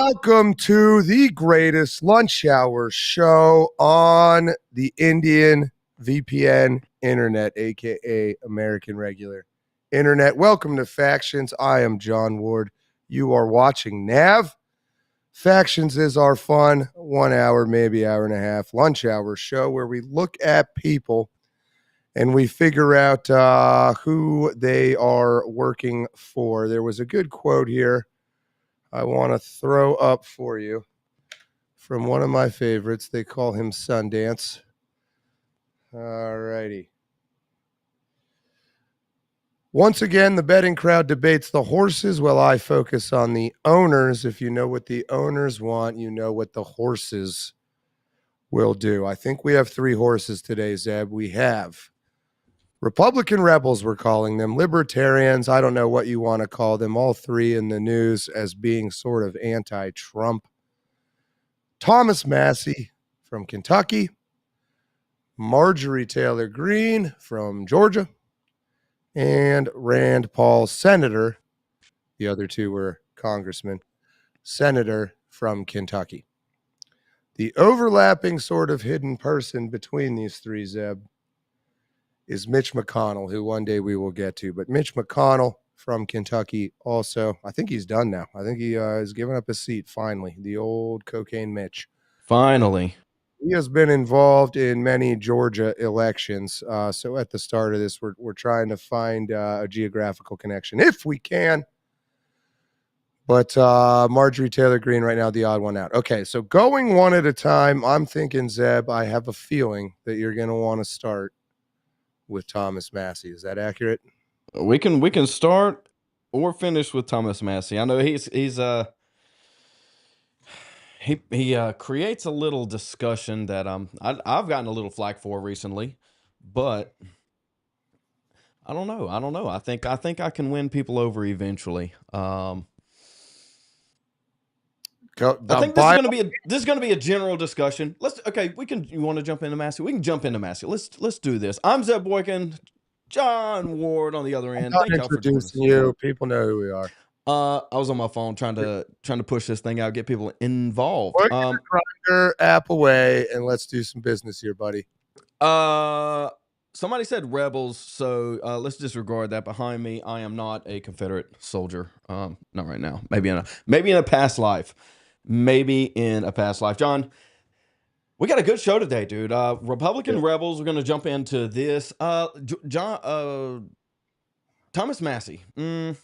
Welcome to the greatest lunch hour show on the Indian VPN Internet, aka American Regular Internet. Welcome to Factions. I am John Ward. You are watching NAV. Factions is our fun 1 hour, maybe hour and a half lunch hour show where we look at people and we figure out who they are working for. There was a good quote here I want to throw up for you from one of my favorites. They call him Sundance. All righty. Once again, the betting crowd debates the horses while I focus on the owners. If you know what the owners want, you know what the horses will do. I think we have three horses today, Zeb. We have Republican rebels, we're calling them, libertarians. I don't know what you want to call them. All three in the news as being sort of anti-Trump. Thomas Massie from Kentucky. Marjorie Taylor Greene from Georgia. And Rand Paul, senator. The other two were congressmen. Senator from Kentucky. The overlapping sort of hidden person between these three, Zeb, is Mitch McConnell, who one day we will get to. But Mitch McConnell from Kentucky also, I think he's done now. I think he has given up his seat finally, the old cocaine Mitch. Finally. He has been involved in many Georgia elections. So at the start of this, we're trying to find a geographical connection, if we can. But Marjorie Taylor Greene right now, the odd one out. Okay, so going one at a time, I'm thinking, Zeb, I have a feeling that you're going to want to start with Thomas Massie. Is that accurate? We can start or finish with Thomas Massie. I know he creates a little discussion that I've gotten a little flack for recently, but I don't know. I think I can win people over eventually. I think this is gonna be a general discussion. You want to jump into Massie? We can jump into Massie. Let's do this. I'm ZebBoykin, John Ward on the other end. Thank y'all for introducing you. People know who we are. I was on my phone trying to push this thing out, get people involved. Put your Grindr app away and let's do some business here, buddy. Somebody said rebels, so let's disregard that. Behind me, I am not a Confederate soldier. Not right now. Maybe in a past life. Maybe in a past life. John, we got a good show today, dude. Republican rebels. We're gonna jump into this. John, Thomas Massie. Where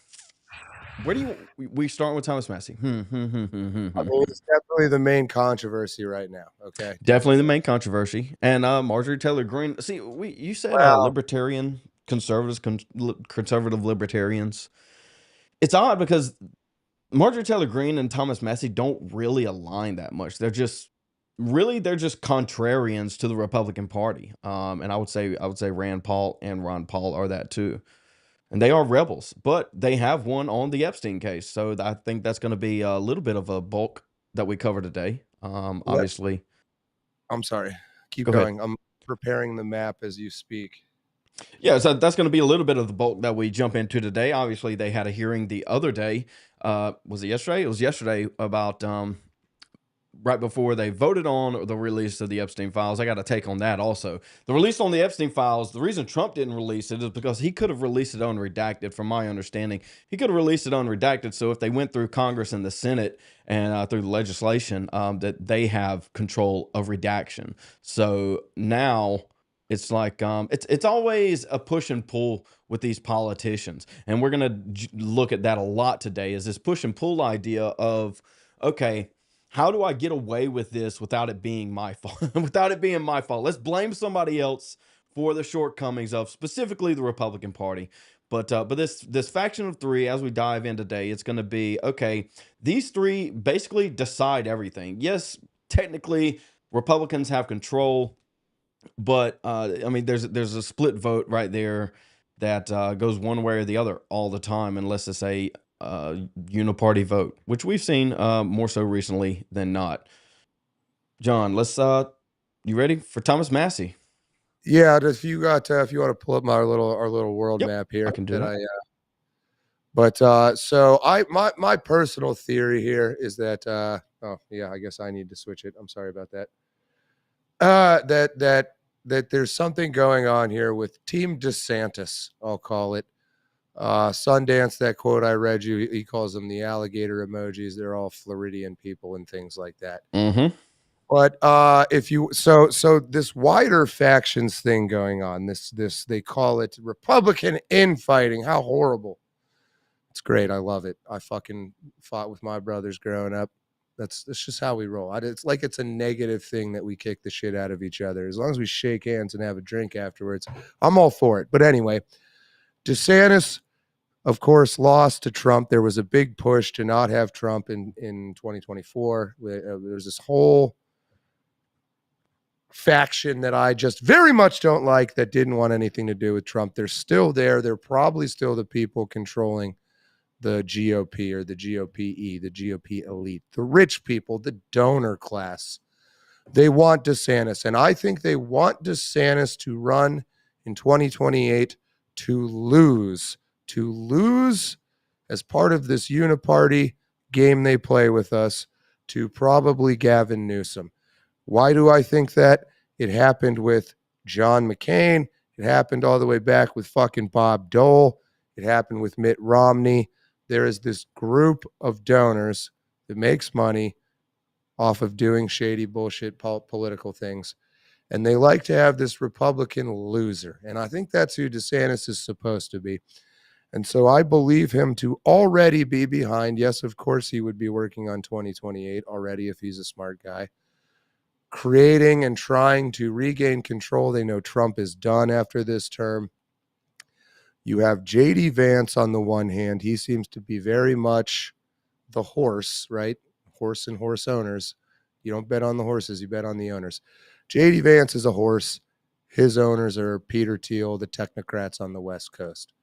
do we start with Thomas Massie? I mean, it's definitely the main controversy right now. Okay, definitely the main controversy. And Marjorie Taylor Greene. See, you said libertarian conservative libertarians. It's odd because Marjorie Taylor Greene and Thomas Massie don't really align that much. They're just contrarians to the Republican Party. And I would say Rand Paul and Ron Paul are that too. And they are rebels, but they have won on the Epstein case. So I think that's going to be a little bit of a bulk that we cover today. Obviously. I'm sorry. Keep going. I'm preparing the map as you speak. Yeah, so that's going to be a little bit of the bulk that we jump into today. Obviously, they had a hearing the other day. Was it yesterday? It was yesterday about right before they voted on the release of the Epstein files. I got a take on that also. The release on the Epstein files, the reason Trump didn't release it is because he could have released it unredacted, from my understanding. He could have released it unredacted, so if they went through Congress and the Senate and through the legislation, that they have control of redaction. So now it's like it's always a push and pull with these politicians. And we're going to look at that a lot today, is this push and pull idea of, okay, how do I get away with this without it being my fault? Without it being my fault. Let's blame somebody else for the shortcomings of specifically the Republican Party. But this faction of three, as we dive in today, it's going to be, okay, these three basically decide everything. Yes, technically, Republicans have control, but I mean, there's a split vote right there that goes one way or the other all the time, unless it's a uniparty vote, which we've seen more so recently than not. John, let's you ready for Thomas Massie? Yeah, if you want to pull up our little world map here, I can do that. But so my personal theory here is that oh yeah, I guess I need to switch it. I'm sorry about that. That there's something going on here with Team DeSantis. I'll call it Sundance. That quote I read you, he calls them the alligator emojis. They're all Floridian people and things like that. Mm-hmm. But if you so this wider factions thing going on, this they call it Republican infighting. How horrible! It's great. I love it. I fucking fought with my brothers growing up. That's just how we roll. It's like it's a negative thing that we kick the shit out of each other. As long as we shake hands and have a drink afterwards, I'm all for it. But anyway, DeSantis, of course, lost to Trump. There was a big push to not have Trump in 2024. There's this whole faction that I just very much don't like that didn't want anything to do with Trump. They're still there. They're probably still the people controlling the GOP or the GOPE, the GOP elite, the rich people, the donor class. They want DeSantis. And I think they want DeSantis to run in 2028 to lose as part of this uniparty game they play with us to probably Gavin Newsom. Why do I think that? It happened with John McCain. It happened all the way back with fucking Bob Dole. It happened with Mitt Romney. There is this group of donors that makes money off of doing shady bullshit political things. And they like to have this Republican loser. And I think that's who DeSantis is supposed to be. And so I believe him to already be behind. Yes, of course, he would be working on 2028 already if he's a smart guy. Creating and trying to regain control. They know Trump is done after this term. You have J.D. Vance on the one hand. He seems to be very much the horse, right? Horse and horse owners. You don't bet on the horses, you bet on the owners. J.D. Vance is a horse. His owners are Peter Thiel, the technocrats on the West Coast.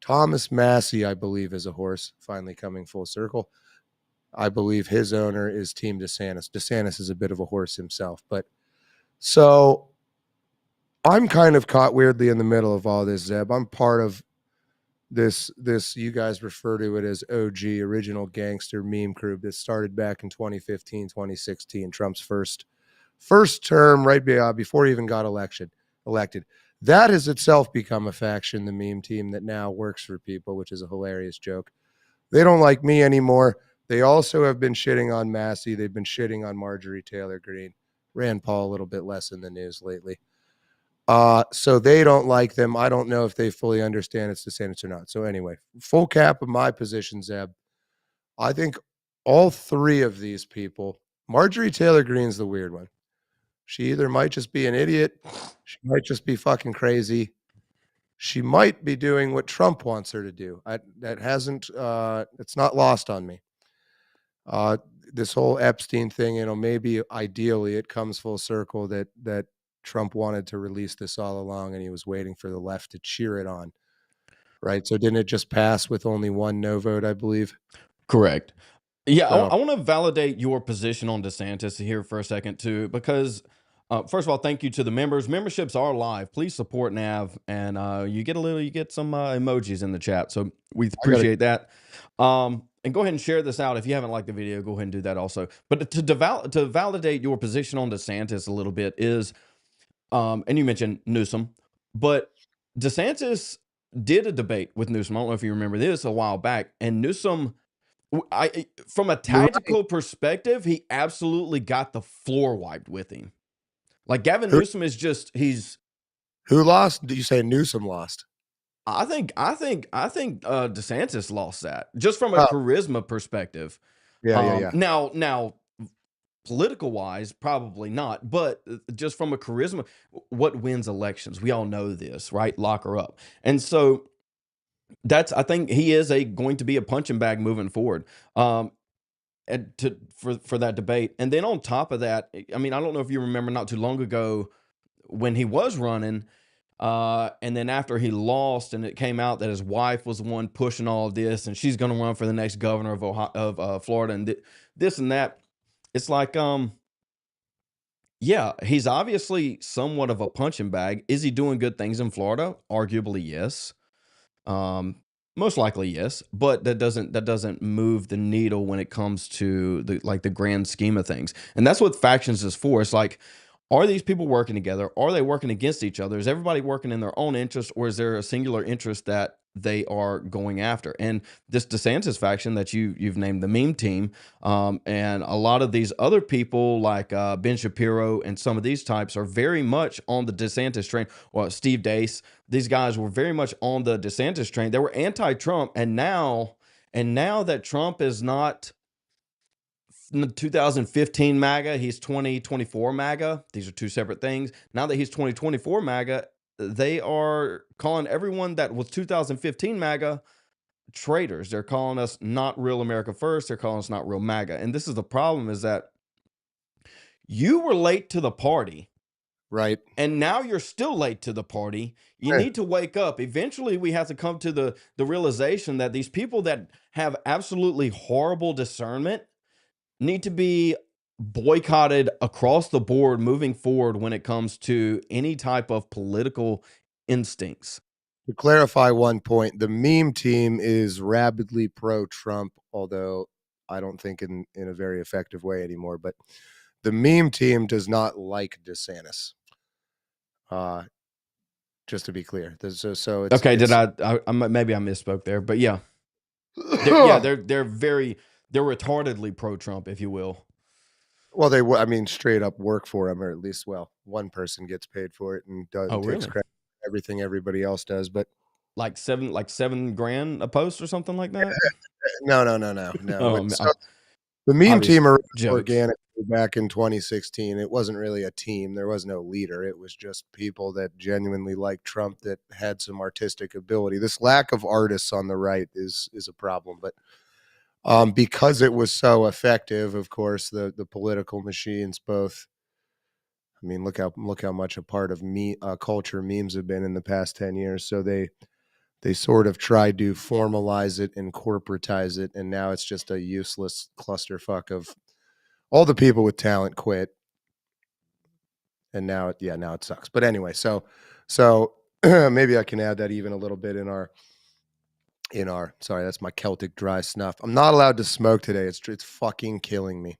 Thomas Massie, I believe, is a horse, finally coming full circle. I believe his owner is Team DeSantis. DeSantis is a bit of a horse himself. But so I'm kind of caught weirdly in the middle of all this, Zeb. I'm part of this you guys refer to it as OG, original gangster meme crew that started back in 2015, 2016, Trump's first term, right before he even got elected. That has itself become a faction, the meme team that now works for people, which is a hilarious joke. They don't like me anymore. They also have been shitting on Massie. They've been shitting on Marjorie Taylor Greene. Rand Paul a little bit less in the news lately. So they don't like them. I don't know if they fully understand it's DeSantis or not. So anyway, full cap of my position, Zeb. I think all three of these people, Marjorie Taylor Greene's the weird one. She either might just be an idiot, she might just be fucking crazy. She might be doing what Trump wants her to do. It's not lost on me. This whole Epstein thing, maybe ideally it comes full circle that Trump wanted to release this all along and he was waiting for the left to cheer it on. Right. So didn't it just pass with only one no vote, I believe? Correct. Yeah, So I want to validate your position on DeSantis here for a second too, because first of all, thank you to the members. Memberships are live. Please support Nav, and you get some emojis in the chat, so we I got to appreciate that. And go ahead and share this out if you haven't liked the video. Go ahead and do that also. But to validate your position on DeSantis a little bit is, and you mentioned Newsom, but DeSantis did a debate with Newsom. I don't know if you remember this a while back, and Newsom. From a You're right. tactical perspective, he absolutely got the floor wiped with him. Like Gavin Who Newsom is just who lost? Did you say Newsom lost? I think DeSantis lost that just from a Oh, charisma perspective. yeah. Now political wise, probably not, but just from a charisma, what wins elections? We all know this, right? Lock her up. And so I think he is going to be a punching bag moving forward. And for that debate. And then on top of that, I mean, I don't know if you remember not too long ago when he was running, and then after he lost, and it came out that his wife was the one pushing all of this, and she's going to run for the next governor of Florida, and this and that. It's like, yeah, he's obviously somewhat of a punching bag. Is he doing good things in Florida? Arguably, yes. Most likely, yes, but that doesn't move the needle when it comes to the grand scheme of things. And that's what factions is for. It's like, are these people working together? Are they working against each other? Is everybody working in their own interest, or is there a singular interest that they are going after? And this DeSantis faction that you've named the meme team, and a lot of these other people like Ben Shapiro and some of these types are very much on the DeSantis train. Well, Steve Deace, these guys were very much on the DeSantis train. They were anti-Trump, and now that Trump is not 2015 MAGA, he's 2024 MAGA. These are two separate things. Now that he's 2024 MAGA, they are calling everyone that was 2015 MAGA traitors. They're calling us not real America first. They're calling us not real MAGA. And this is the problem, is that you were late to the party. Right. And now you're still late to the party. You Hey, need to wake up. Eventually, we have to come to the realization that these people that have absolutely horrible discernment need to be boycotted across the board moving forward when it comes to any type of political instincts. to clarify one point, the meme team is rabidly pro-Trump, although I don't think in a very effective way anymore. But the meme team does not like DeSantis. Uh, just to be clear, so Okay, did it's maybe I misspoke there, but yeah, they're retardedly pro Trump, if you will. well, I mean, straight up work for him, or at least, well, one person gets paid for it and does Oh, and takes really? credit for everything everybody else does. But Like 7 grand a post or something like that? no. Oh, So the meme obvious team arose jokes. organically back in 2016. It wasn't really a team. There was no leader. It was just people that genuinely liked Trump that had some artistic ability. This lack of artists on the right is a problem, but because it was so effective, of course, the political machines both. I mean, look how much a part of me culture memes have been in the past 10 years. So they sort of tried to formalize it and corporatize it, and now it's just a useless clusterfuck of all the people with talent quit, and now it sucks. But anyway, so maybe I can add that even a little bit in our sorry, that's my Celtic dry snuff. I'm not allowed to smoke today. It's fucking killing me.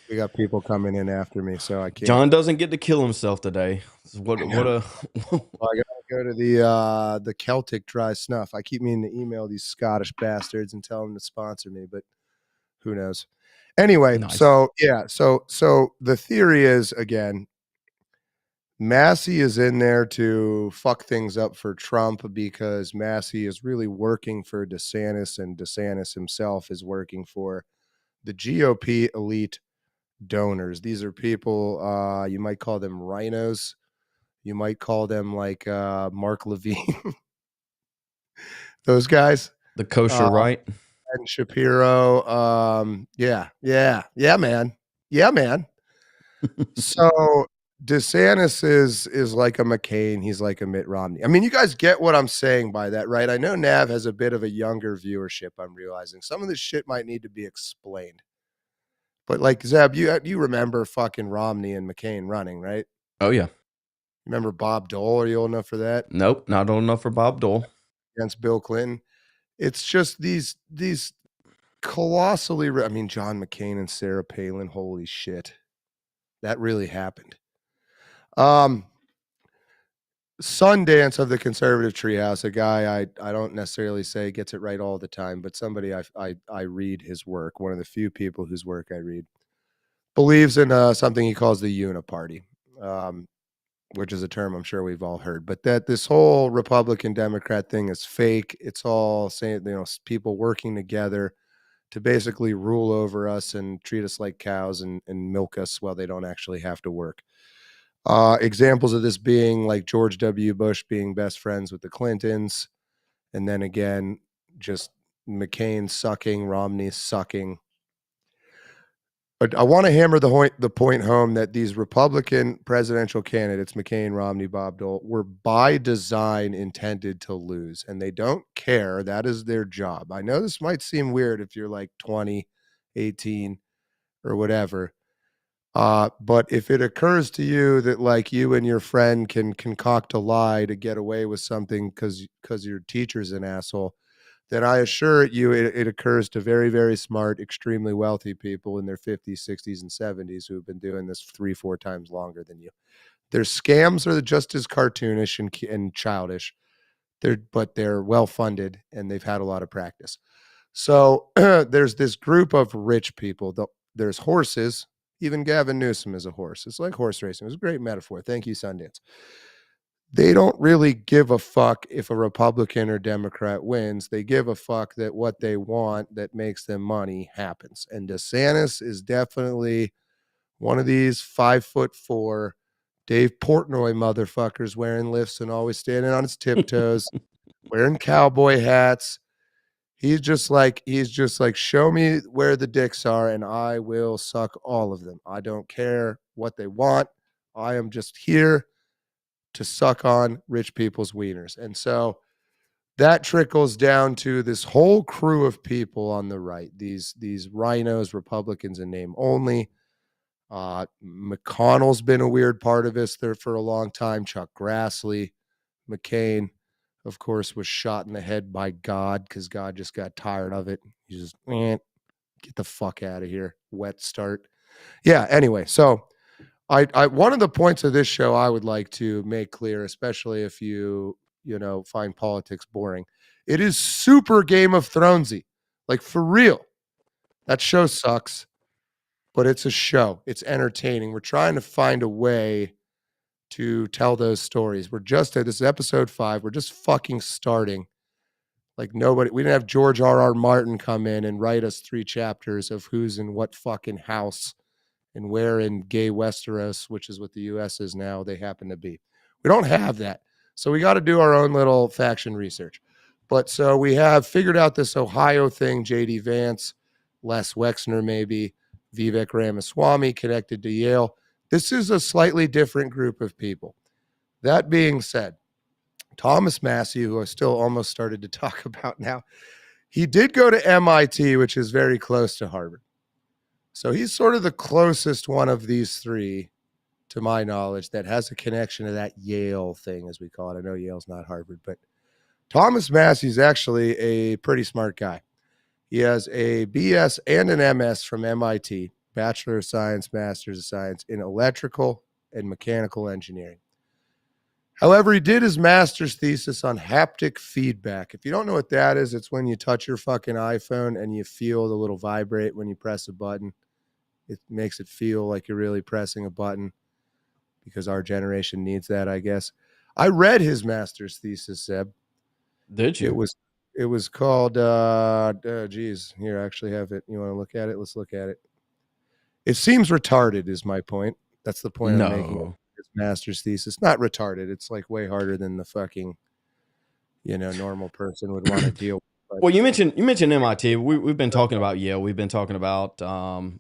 We got people coming in after me, so I can't. John doesn't get to kill himself today. I What know. a Well, I gotta go to the Celtic dry snuff. I keep meaning to email these Scottish bastards and tell them to sponsor me, but who knows? Anyway, nice. so yeah, so the theory is, again, Massie is in there to fuck things up for Trump because Massie is really working for DeSantis, and DeSantis himself is working for the GOP elite donors. These are people, you might call them rhinos. You might call them like Mark Levine, those guys. The kosher Uh, right. and Shapiro. Yeah, man. Yeah, man. So DeSantis is like a McCain. He's like a Mitt Romney. I mean, you guys get what I'm saying by that, right? I know Nav has a bit of a younger viewership. I'm realizing some of this shit might need to be explained. But like Zeb, you remember fucking Romney and McCain running, right? Oh yeah. Remember Bob Dole? Are you old enough for that? Nope, not old enough for Bob Dole. Against Bill Clinton. It's just these colossally. I mean, John McCain and Sarah Palin. Holy shit, that really happened. Um, Sundance of the conservative treehouse, a guy I don't necessarily say gets it right all the time, but somebody I read his work. One of the few people whose work I read believes in something he calls the uniparty, which is a term I'm sure we've all heard. But that this whole Republican Democrat thing is fake. It's all saying, people working together to basically rule over us and treat us like cows and milk us while they don't actually have to work. Examples of this being like George W. Bush being best friends with the Clintons, and then again, just McCain sucking, Romney sucking. But I want to hammer the point home that these Republican presidential candidates, McCain, Romney, Bob Dole, were by design intended to lose, and they don't care. That is their job. I know this might seem weird if you're like 20, 18, or whatever, But if it occurs to you that like you and your friend can concoct a lie to get away with something because your teacher's an asshole, then I assure you it occurs to very, very smart, extremely wealthy people in their 50s, 60s, and 70s who have been doing this 3, 4 times longer than you. Their scams are just as cartoonish and childish. They're well funded and they've had a lot of practice. So there's this group of rich people. There's horses. Even Gavin Newsom is a horse. It's like horse racing. It was a great metaphor. Thank you, Sundance. They don't really give a fuck if a Republican or Democrat wins. They give a fuck that what they want that makes them money happens. And DeSantis is definitely one of these 5'4" Dave Portnoy motherfuckers wearing lifts and always standing on his tiptoes, wearing cowboy hats. He's just like, show me where the dicks are and I will suck all of them. I don't care what they want. I am just here to suck on rich people's wieners. And so that trickles down to this whole crew of people on the right, these rhinos, Republicans in name only. McConnell's been a weird part of this there for a long time. Chuck Grassley, McCain, of course, was shot in the head by God because God just got tired of it. He just get the fuck out of here. Wet start. Yeah. Anyway, so I one of the points of this show I would like to make clear, especially if you find politics boring, it is super Game of Thronesy, like for real. That show sucks, but it's a show. It's entertaining. We're trying to find a way to tell those stories. This is episode 5. We're just fucking starting. Like we didn't have George R.R. Martin come in and write us 3 chapters of who's in what fucking house and where in gay Westeros, which is what the U.S. is now, they happen to be. We don't have that. So we got to do our own little faction research. But so we have figured out this Ohio thing, J.D. Vance, Les Wexner maybe, Vivek Ramaswamy connected to Yale. This is a slightly different group of people. That being said, Thomas Massie, who I still almost started to talk about now, he did go to MIT, which is very close to Harvard. So he's sort of the closest one of these 3, to my knowledge, that has a connection to that Yale thing, as we call it. I know Yale's not Harvard, but Thomas Massie is actually a pretty smart guy. He has a BS and an MS from MIT, Bachelor of Science, Master's of Science in electrical and mechanical engineering. However, he did his master's thesis on haptic feedback. If you don't know what that is, it's when you touch your fucking iPhone and you feel the little vibrate when you press a button. It makes it feel like you're really pressing a button because our generation needs that, I guess. I read his master's thesis, Zeb. Did you? It was called, geez, here, I actually have it. You want to look at it? Let's look at it. It seems retarded is my point. That's the point I'm making. His master's thesis. Not retarded. It's like way harder than the fucking, normal person would want to deal with. Well, you mentioned MIT. We've been talking about Yale. We've been talking about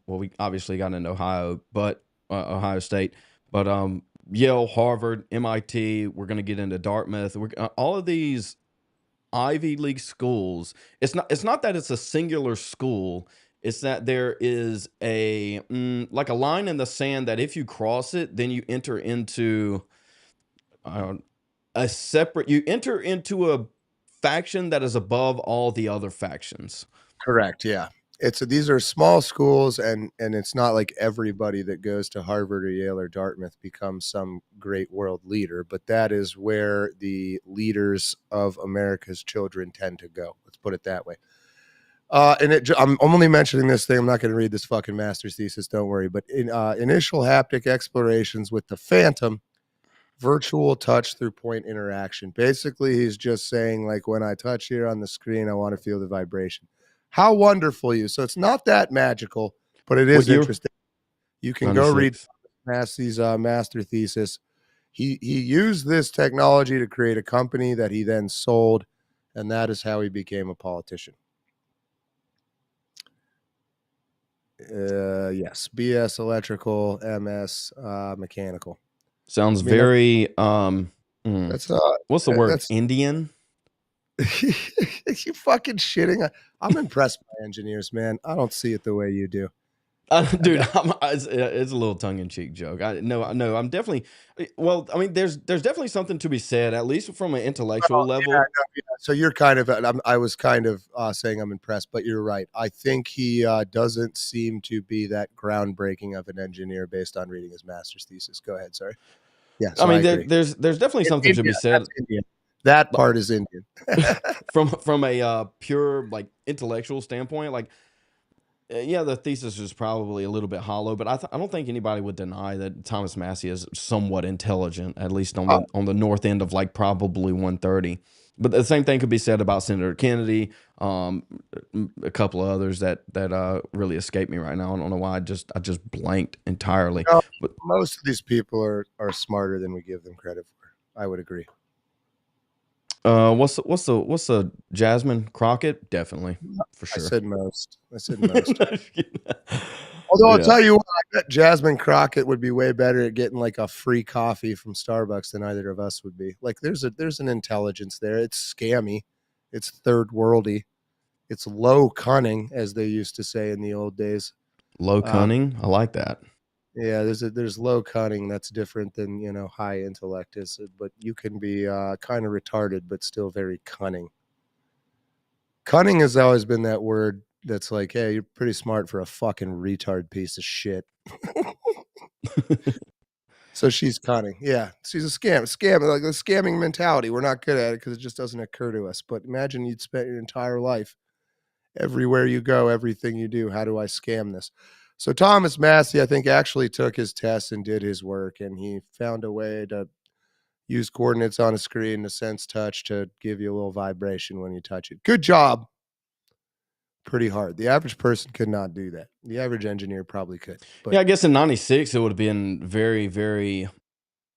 we obviously got into Ohio, but Ohio State, but Yale, Harvard, MIT. We're going to get into Dartmouth. All of these Ivy League schools. It's not that it's a singular school. It's that there is a like a line in the sand that if you cross it, then you enter into you enter into a faction that is above all the other factions. Correct. Yeah. These are small schools and it's not like everybody that goes to Harvard or Yale or Dartmouth becomes some great world leader, but that is where the leaders of America's children tend to go. Let's put it that way. I'm only mentioning this thing. I'm not going to read this fucking master's thesis. Don't worry. But in initial haptic explorations with the Phantom, virtual touch through point interaction. Basically, he's just saying, like, when I touch here on the screen, I want to feel the vibration. How wonderful you. So it's not that magical, but it is interesting. You can 96. go read Massie's master thesis. He used this technology to create a company that he then sold, and that is how he became a politician. Yes, BS electrical, MS mechanical. Sounds very That's what's the word? Indian. You fucking shitting. I'm impressed by engineers, man. I don't see it the way you do. Dude, it's a little tongue in cheek joke. No, I'm definitely. Well, I mean, there's definitely something to be said, at least from an intellectual Yeah, level. no, yeah. So you're kind of, I was kind of saying I'm impressed, but you're right. I think he doesn't seem to be that groundbreaking of an engineer based on reading his master's thesis. Go ahead, sorry. Yeah, I so I mean, agree. there's definitely It's something to be Indian. said That's Indian. That part is Indian. from a pure like intellectual standpoint. Like, yeah, the thesis is probably a little bit hollow, but I don't think anybody would deny that Thomas Massie is somewhat intelligent, at least on Oh, the north end of like probably 130. But the same thing could be said about Senator Kennedy, um, a couple of others that really escape me right now. I don't know why I just blanked entirely. no, But most of these people are smarter than we give them credit for. I would agree. what's the Jasmine Crockett? Definitely, for I sure. said most. I said most. Although I'll Yeah, tell you what, I bet Jasmine Crockett would be way better at getting like a free coffee from Starbucks than either of us would be. Like there's an intelligence there. It's scammy. It's third worldy. It's low cunning, as they used to say in the old days. low Um, cunning. I like that. yeah, there's low cunning that's different than high intellect is, but you can be kind of retarded but still very cunning. Cunning has always been that word that's like, hey, you're pretty smart for a fucking retard piece of shit. So she's cunning. Yeah, she's a scam, like a scamming mentality. We're not good at it because it just doesn't occur to us. But imagine you'd spent your entire life, everywhere you go, everything you do. How do I scam this? So Thomas Massie, I think, actually took his test and did his work, and he found a way to use coordinates on a screen to sense touch to give you a little vibration when you touch it. Good job. Pretty hard. The average person could not do that. The average engineer probably could, but Yeah, I guess in '96 it would have been very, very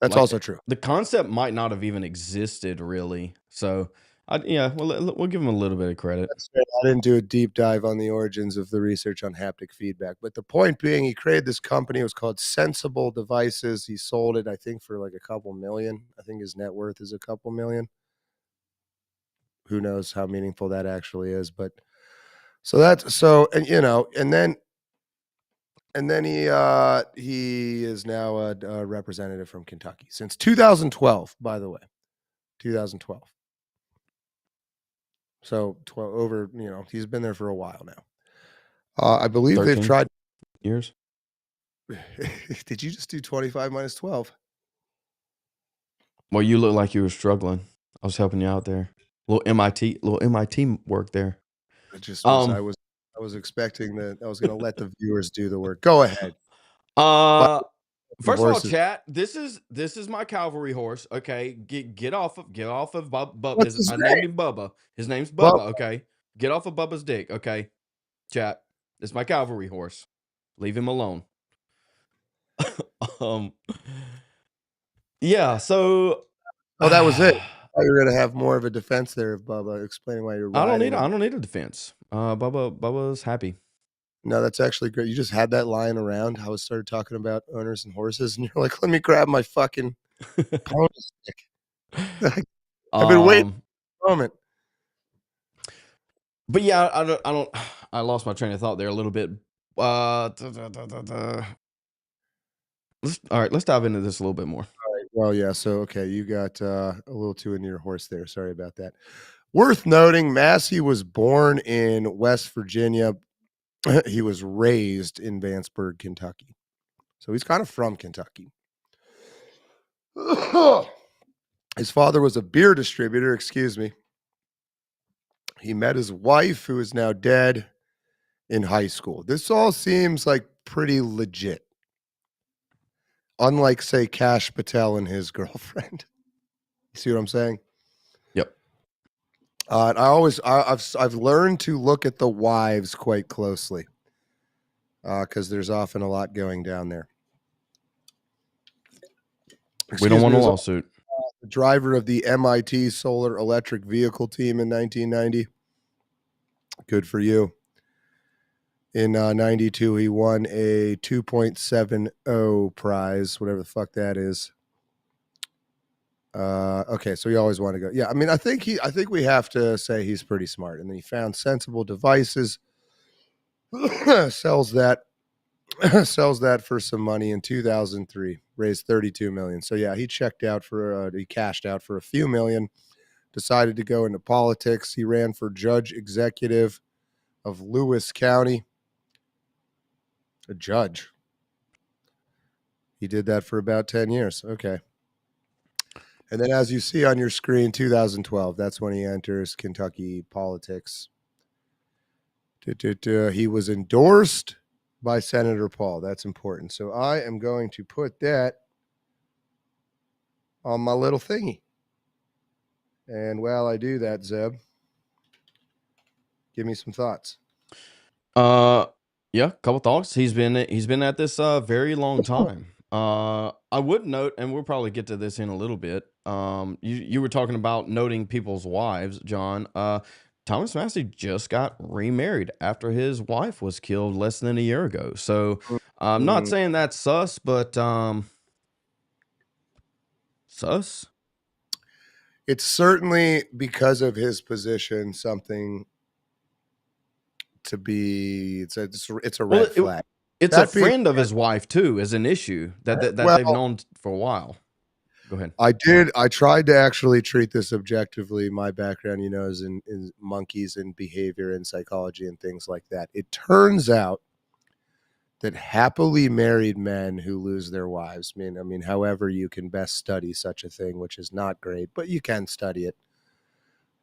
that's like also true. the concept might not have even existed really. So, yeah, we'll give him a little bit of credit. That's fair. I didn't do a deep dive on the origins of the research on haptic feedback, but the point being, he created this company. It was called Sensible Devices. He sold it, I think, for like a couple million. I think his net worth is a couple million. Who knows how meaningful that actually is? But so that's so, and and then he is now a representative from Kentucky since 2012. By the way, 2012. So 12 over. He's been there for a while now. I believe they've 13 tried. years. Did you just do 25 minus 12? Well, you look like you were struggling. I was helping you out there. Little MIT work there. It just was. Um, I was expecting that I was going to let the viewers do the work. Go ahead. But uh, the First of all, horses. chat, this is my cavalry horse. Okay, get off of Bubba. What's his I name? named him Bubba. His name's Bub. Bubba. Okay, get off of Bubba's dick. Okay, chat. This is my cavalry horse. Leave him alone. um, yeah. So Oh, that was it. I I thought you were going to have more of a defense there of Bubba explaining why you're don't need riding him. I don't need a defense. Bubba's happy. No, that's actually great. You just had that lying around. I was started talking about owners and horses, and you're like, "Let me grab my fucking pony stick." I've been waiting um, for a moment. but yeah, I don't. I lost my train of thought there a little bit. All right, let's dive into this a little bit more. Well, yeah. So, okay, you got a little too into your horse there. Sorry about that. Worth noting, Massey was born in West Virginia. He was raised in Vanceburg, Kentucky. So he's kind of from Kentucky. His father was a beer distributor, excuse me. He met his wife, who is now dead, in high school. This all seems like pretty legit. Unlike, say, Cash Patel and his girlfriend. You see what I'm saying? Yep. I've learned to look at the wives quite closely because there's often a lot going down there. We don't Excuse want me. a Was lawsuit. the driver of the MIT Solar Electric Vehicle team in 1990. Good for you. In 92, he won a 2.70 prize, whatever the fuck that is. Okay, so he always wanted to go. Yeah, I mean, I think we have to say he's pretty smart. And then he found Sensible Devices, sells that Sells that for some money in 2003, raised 32 million. So yeah, he cashed out for a few million, decided to go into politics. He ran for judge executive of Lewis County. A judge. He did that for about 10 years. Okay. And then, as you see on your screen, 2012, that's when he enters Kentucky politics. He was endorsed by Senator Paul. That's important. So I am going to put that on my little thingy. And while I do that, Zeb, give me some thoughts. Yeah, couple thoughts. He's been at this very long time. I would note, and we'll probably get to this in a little bit. You were talking about noting people's wives, John. Thomas Massie just got remarried after his wife was killed less than a year ago. So I'm not saying that's sus, but sus. It's certainly, because of his position, something to be. It's a red flag. It's That a being friend of his wife too, is an issue that well, they've known for a while. Go ahead. I tried to actually treat this objectively. My background, is in monkeys and behavior and psychology and things like that. It turns out that happily married men who lose their wives, I mean, however you can best study such a thing, which is not great, but you can study it.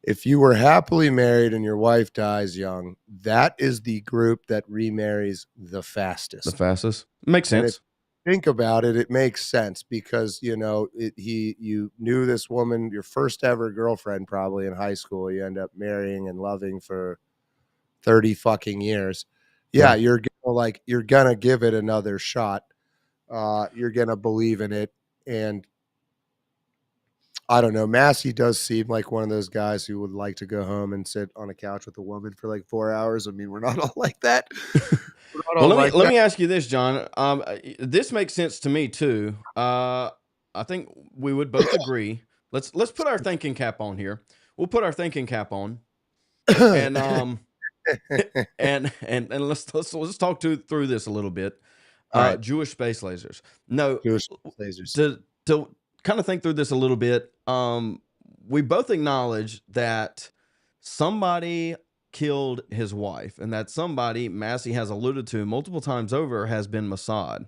If you were happily married and your wife dies young, that is the group that remarries the fastest. The fastest. Makes sense. Think about it, it makes sense because you knew this woman, your first ever girlfriend, probably in high school. You end up marrying and loving for 30 fucking years. Yeah. You're gonna give it another shot. You're gonna believe in it. And I don't know, Massie does seem like one of those guys who would like to go home and sit on a couch with a woman for like 4 hours. I mean, we're not all like that. Well, let me ask you this, John. This makes sense to me too. I think we would both agree. Let's put our thinking cap on here. We'll put our thinking cap on, and and let's talk through this a little bit. Right. Jewish space lasers. No, Jewish lasers. To kind of think through this a little bit. We both acknowledge that somebody killed his wife, and that somebody, Massie has alluded to multiple times over, has been Mossad.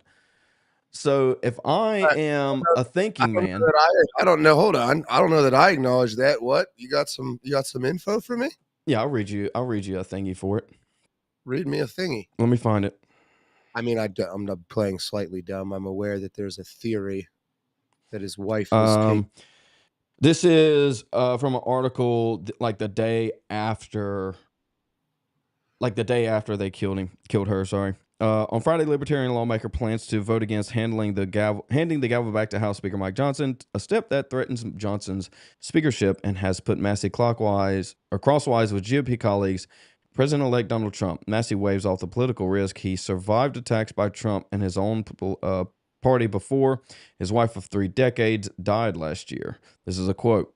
So if I am a thinking man, I don't know. Hold on, I don't know that I acknowledge that. What, you got some info for me? Yeah, I'll read you a thingy for it. Read me a thingy. Let me find it. I mean, I'm not playing slightly dumb. I'm aware that there's a theory that his wife was taken. This is from an article like the day after they killed her. Sorry. On Friday, Libertarian lawmaker plans to vote against handing the gavel back to House Speaker Mike Johnson, a step that threatens Johnson's speakership and has put Massie crosswise with GOP colleagues, President-elect Donald Trump. Massie waves off the political risk. He survived attacks by Trump and his own party before his wife of 3 decades died last year. This is a quote.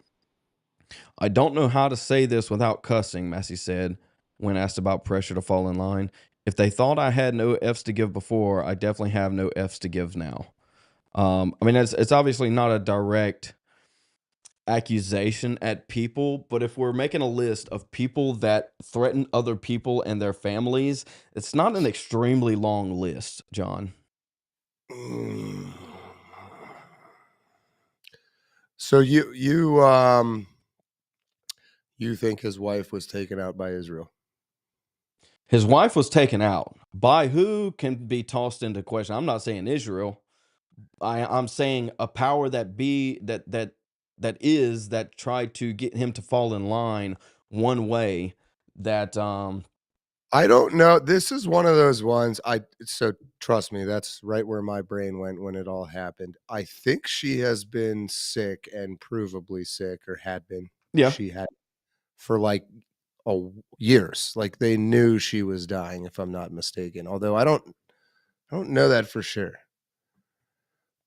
"I don't know how to say this without cussing," Massie said when asked about pressure to fall in line. "If they thought I had no F's to give before, I definitely have no F's to give now." I mean, it's obviously not a direct accusation at people, but if we're making a list of people that threaten other people and their families, it's not an extremely long list, John. So you think his wife was taken out by Israel? His wife was taken out by who can be tossed into question. I'm not saying Israel. I'm saying a power that tried to get him to fall in line one way. That I don't know. This is one of those ones. So trust me, that's right where my brain went when it all happened. I think she has been sick and provably sick, or had been. Yeah, she had for like years. Like they knew she was dying, if I'm not mistaken. Although I don't know that for sure.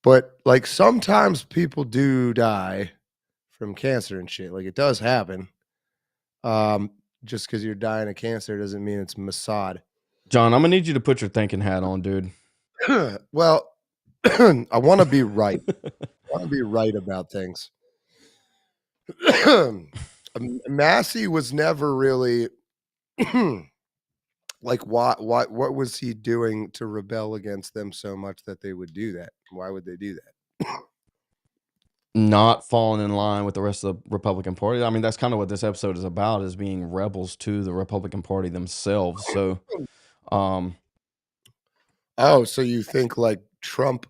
But like sometimes people do die from cancer and shit. Like it does happen. Just because you're dying of cancer doesn't mean it's Mossad. John, I'm gonna need you to put your thinking hat on, dude. Well, I want to be right. I want to be right about things. Massey was never really like what was he doing to rebel against them so much that they would do that? Why would they do that? Not falling in line with the rest of the Republican Party. I mean, that's kind of what this episode is about, is being rebels to the Republican Party themselves. So, um, Oh, so you think like Trump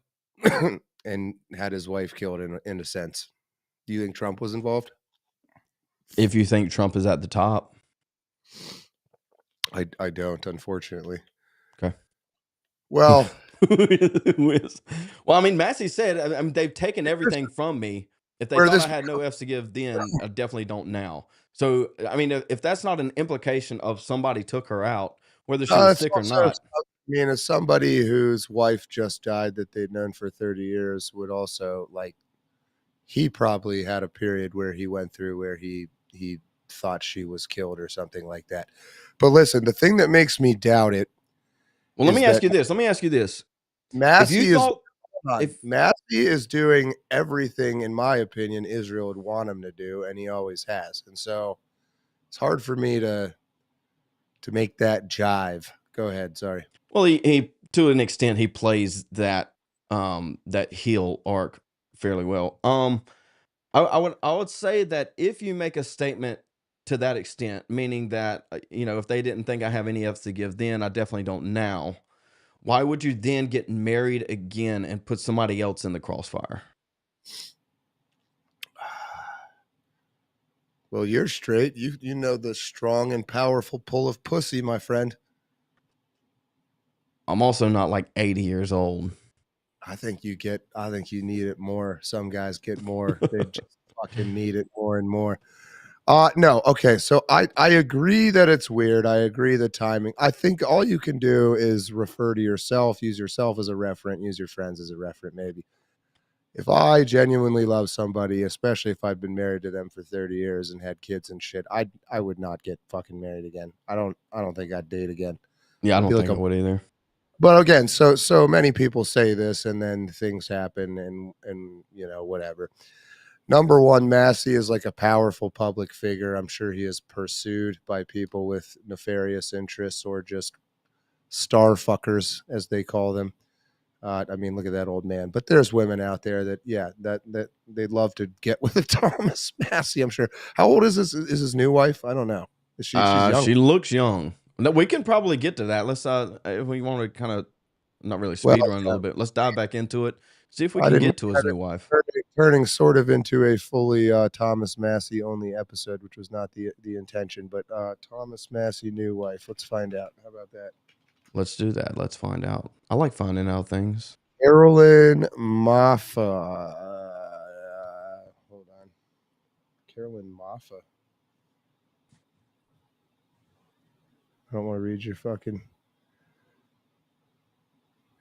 and had his wife killed in a sense? Do you think Trump was involved? if you think Trump is at the top, I don't, unfortunately. okay. Well, Well, I mean, Massey said, I mean, they've taken everything from me. If they where thought this I had no F's to give then, I definitely don't now. So, I mean, if that's not an implication of somebody took her out, whether she was it's sick or also, not. I mean, as somebody whose wife just died that they'd known for 30 years would also like he probably had a period where he went through where he thought she was killed or something like that. But listen, the thing that makes me doubt it Well, let is me ask that you this. Let me ask you this. If you Massey is thought, if Massey is doing everything, in my opinion, Israel would want him to do, and he always has. And so it's hard for me to make that jive. Go ahead. Sorry. well, he to an extent he plays that that heel arc fairly well. I would say that if you make a statement to that extent, meaning that if they didn't think I have any F's to give then, I definitely don't now. Why would you then get married again and put somebody else in the crossfire? Well, you're straight. You know the strong and powerful pull of pussy, my friend. I'm also not like 80 years old. I think you need it more. Some guys get more. They just fucking need it more and more. No, okay. So I agree that it's weird. I agree the timing. I think all you can do is refer to yourself, use yourself as a referent, use your friends as a referent, maybe. If I genuinely love somebody, especially if I've been married to them for 30 years and had kids and shit, I would not get fucking married again. I don't think I'd date again. Yeah, I I'd be don't like think I a would either. but again, so many people say this and then things happen and whatever. Number one, Massey is like a powerful public figure. I'm sure he is pursued by people with nefarious interests or just star fuckers, as they call them. I mean, look at that old man. But there's women out there that, yeah, that they'd love to get with a Thomas Massey. I'm sure. How old is this? Is his new wife? I don't know. She's young. She looks young. No, we can probably get to that. Let's if we want to kind of not really Well, speed run a little bit. Let's dive back into it. See if we I can didn't get to know his that new it wife. turning sort of into a fully Thomas Massey only episode, which was not the intention. But Thomas Massey new wife. Let's find out. How about that? Let's do that. Let's find out. I like finding out things. Carolyn Moffa. Hold on. Carolyn Moffa. I don't want to read your fucking.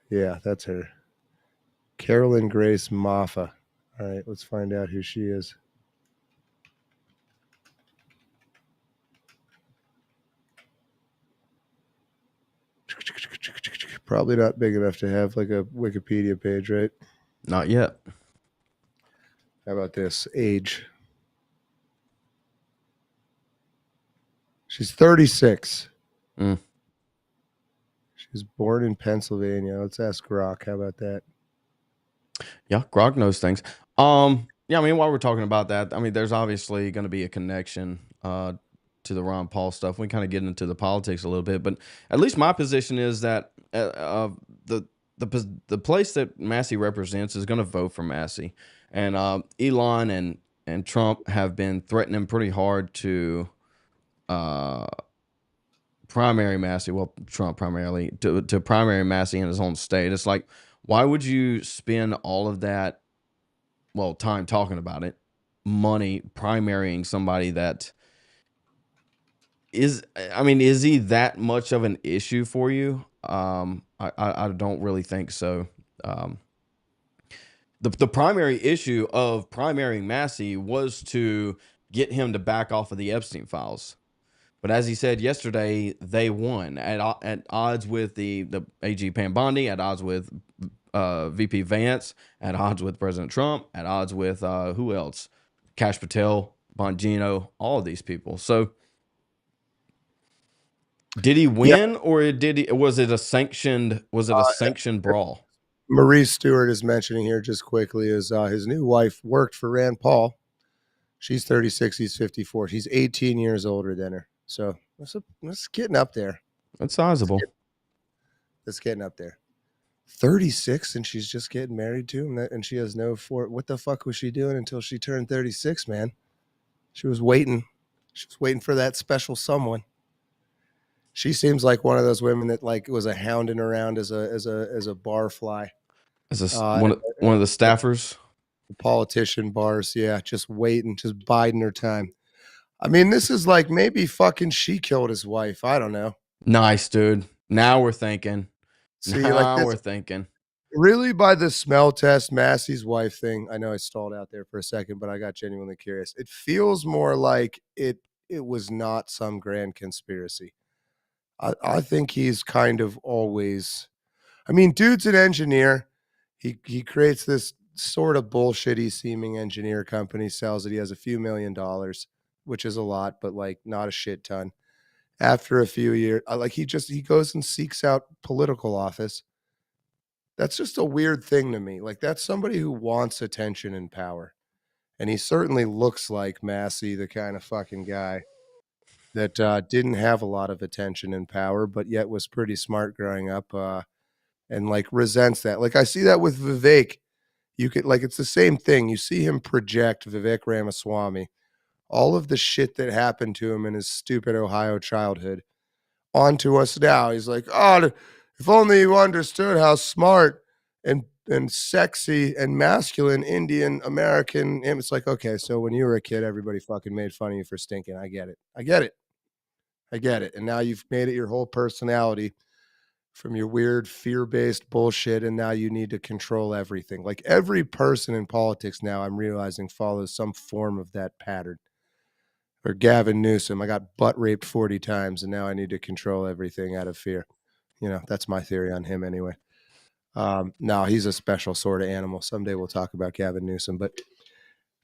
Yeah, that's her. Carolyn Grace Moffa. All right, let's find out who she is. Probably not big enough to have like a Wikipedia page, right? Not yet. How about this? Age. She's 36. Mm. She was born in Pennsylvania. Let's ask Rock. How about that? Yeah, Grog knows things. Yeah, I mean, while we're talking about that, I mean, there's obviously going to be a connection to the Ron Paul stuff. We kind of get into the politics a little bit, but at least my position is that the place that Massey represents is going to vote for Massey, and Elon and Trump have been threatening pretty hard to uh, primary Massey. Well, Trump primarily to primary Massey in his own state. It's like, why would you spend all of that time talking about it, money primarying somebody that is he that much of an issue for you? I don't really think so. Um, the primary issue of primarying Massey was to get him to back off of the Epstein files. But as he said yesterday, they won at odds with the AG Pam Bondi, at odds with VP Vance, at odds with President Trump, at odds with who else? Cash Patel, Bongino, all of these people. So did he Yeah, win, or did he? Was it a sanctioned? Was it a sanctioned brawl? Maurice Stewart is mentioning here just quickly is his new wife worked for Rand Paul. She's 36, he's 54. She's 18 years older than her. So that's getting up there. That's sizable. That's getting up there. 36 and she's just getting married to him, and she has what the fuck was she doing until she turned 36, man? She was waiting. She was waiting for that special someone. She seems like one of those women that like was a hounding around as a barfly. As one of the staffers. Politician bars, yeah, just waiting, just biding her time. I mean, this is like maybe fucking she killed his wife. I don't know. Nice, dude. Now we're thinking. See, like Now this we're thinking. really by the smell test, Massie's wife thing. I know I stalled out there for a second, but I got genuinely curious. It feels more like it was not some grand conspiracy. I think he's kind of always. I mean, dude's an engineer. He creates this sort of bullshitty seeming engineer company, sells it. He has a few $1,000,000, which is a lot, but like not a shit ton. After a few years, like he goes and seeks out political office. That's just a weird thing to me. Like that's somebody who wants attention and power. And he certainly looks like Massie, the kind of fucking guy that didn't have a lot of attention and power, but yet was pretty smart growing up, and like resents that. Like I see that with Vivek. You could like it's the same thing. You see him project Vivek Ramaswamy, all of the shit that happened to him in his stupid Ohio childhood onto us now. He's like, oh, if only you understood how smart and sexy and masculine Indian American. And it's like, okay, so when you were a kid, everybody fucking made fun of you for stinking. I get it. I get it. I get it. And now you've made it your whole personality from your weird fear-based bullshit, and now you need to control everything. Like every person in politics now, I'm realizing follows some form of that pattern. Or Gavin Newsom, I got butt raped 40 times, and now I need to control everything out of fear. You know, that's my theory on him anyway. No, he's a special sort of animal. Someday we'll talk about Gavin Newsom, but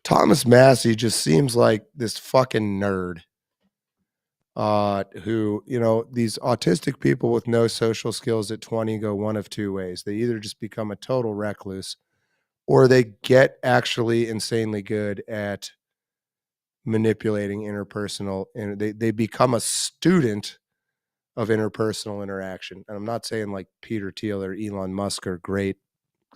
Thomas Massie just seems like this fucking nerd. Who, you know, these autistic people with no social skills at 20 go one of two ways. They either just become a total recluse or they get actually insanely good at manipulating interpersonal, and they become a student of interpersonal interaction. And I'm not saying like Peter Thiel or Elon Musk are great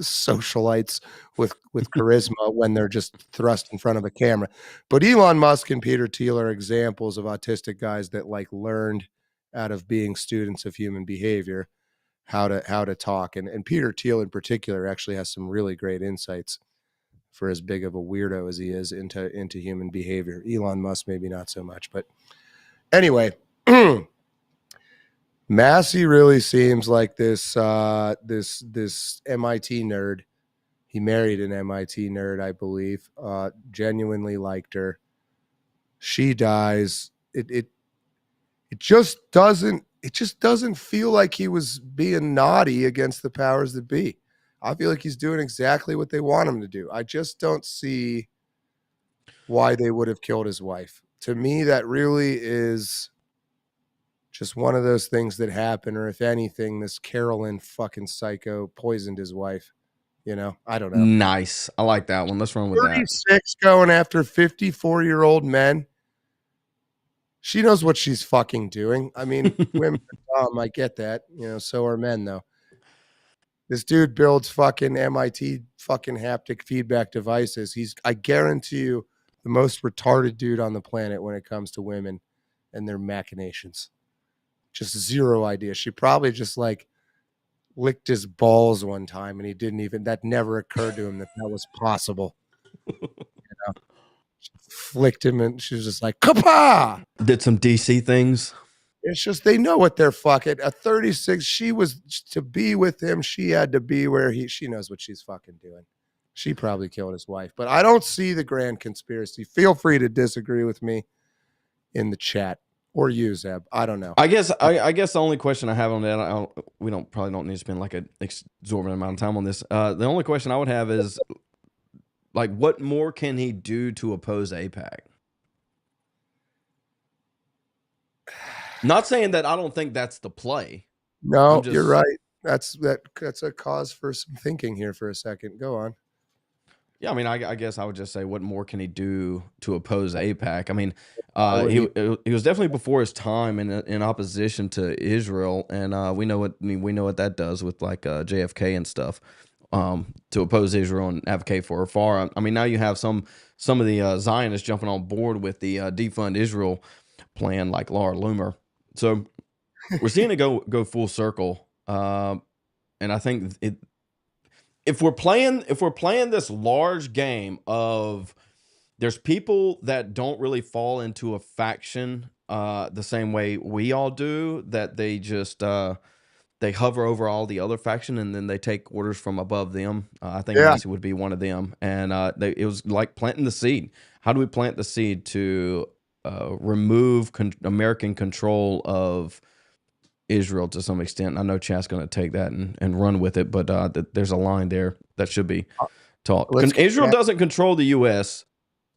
socialites with charisma when they're just thrust in front of a camera, but Elon Musk and Peter Thiel are examples of autistic guys that like learned out of being students of human behavior how to talk, and Peter Thiel in particular actually has some really great insights for as big of a weirdo as he is into human behavior. Elon Musk maybe not so much, but anyway. Massie really seems like this MIT nerd. He married an MIT nerd, I believe. Genuinely liked her. She dies. It just doesn't feel like he was being naughty against the powers that be. I feel like he's doing exactly what they want him to do. I just don't see why they would have killed his wife. To me, that really is just one of those things that happen, or if anything, this Carolyn fucking psycho poisoned his wife. You know, I don't know. Nice. I like that one. Let's run with that. 36 going after 54-year-old men. She knows what she's fucking doing. I mean, women are dumb. I get that. You know, so are men, though. This dude builds fucking MIT fucking haptic feedback devices. I guarantee you, the most retarded dude on the planet when it comes to women and their machinations. Just zero idea. She probably just like licked his balls one time and that never occurred to him that was possible. You know? She flicked him and she was just like, Kapa! Did some DC things. It's just they know what they're fucking. At 36, she was to be with him. She had to be where she knows what she's fucking doing. She probably killed his wife, but I don't see the grand conspiracy. Feel free to disagree with me in the chat. or you, Zeb. I don't know. I guess the only question I have on that, we probably don't need to spend like an exorbitant amount of time on this. The only question I would have is like, what more can he do to oppose AIPAC? Not saying that I don't think that's the play. I'm No, you're just right. That's a cause for some thinking here for a second. Go on. Yeah, I mean, I guess I would just say, what more can he do to oppose AIPAC? I mean, Why would he? he was definitely before his time in opposition to Israel, and we know what that does with like JFK and stuff, to oppose Israel and advocate for far. I mean, now you have some of the Zionists jumping on board with the defund Israel plan, like Laura Loomer. So we're seeing it go full circle, and I think if we're playing this large game of, there's people that don't really fall into a faction the same way we all do, that they just they hover over all the other faction and then they take orders from above them. I think Yeah. Massie would be one of them, and it was like planting the seed. How do we plant the seed to remove American control of Israel to some extent? I know Chat's going to take that and run with it, but there's a line there that should be taught. Let's get Israel back. doesn't control the U.S.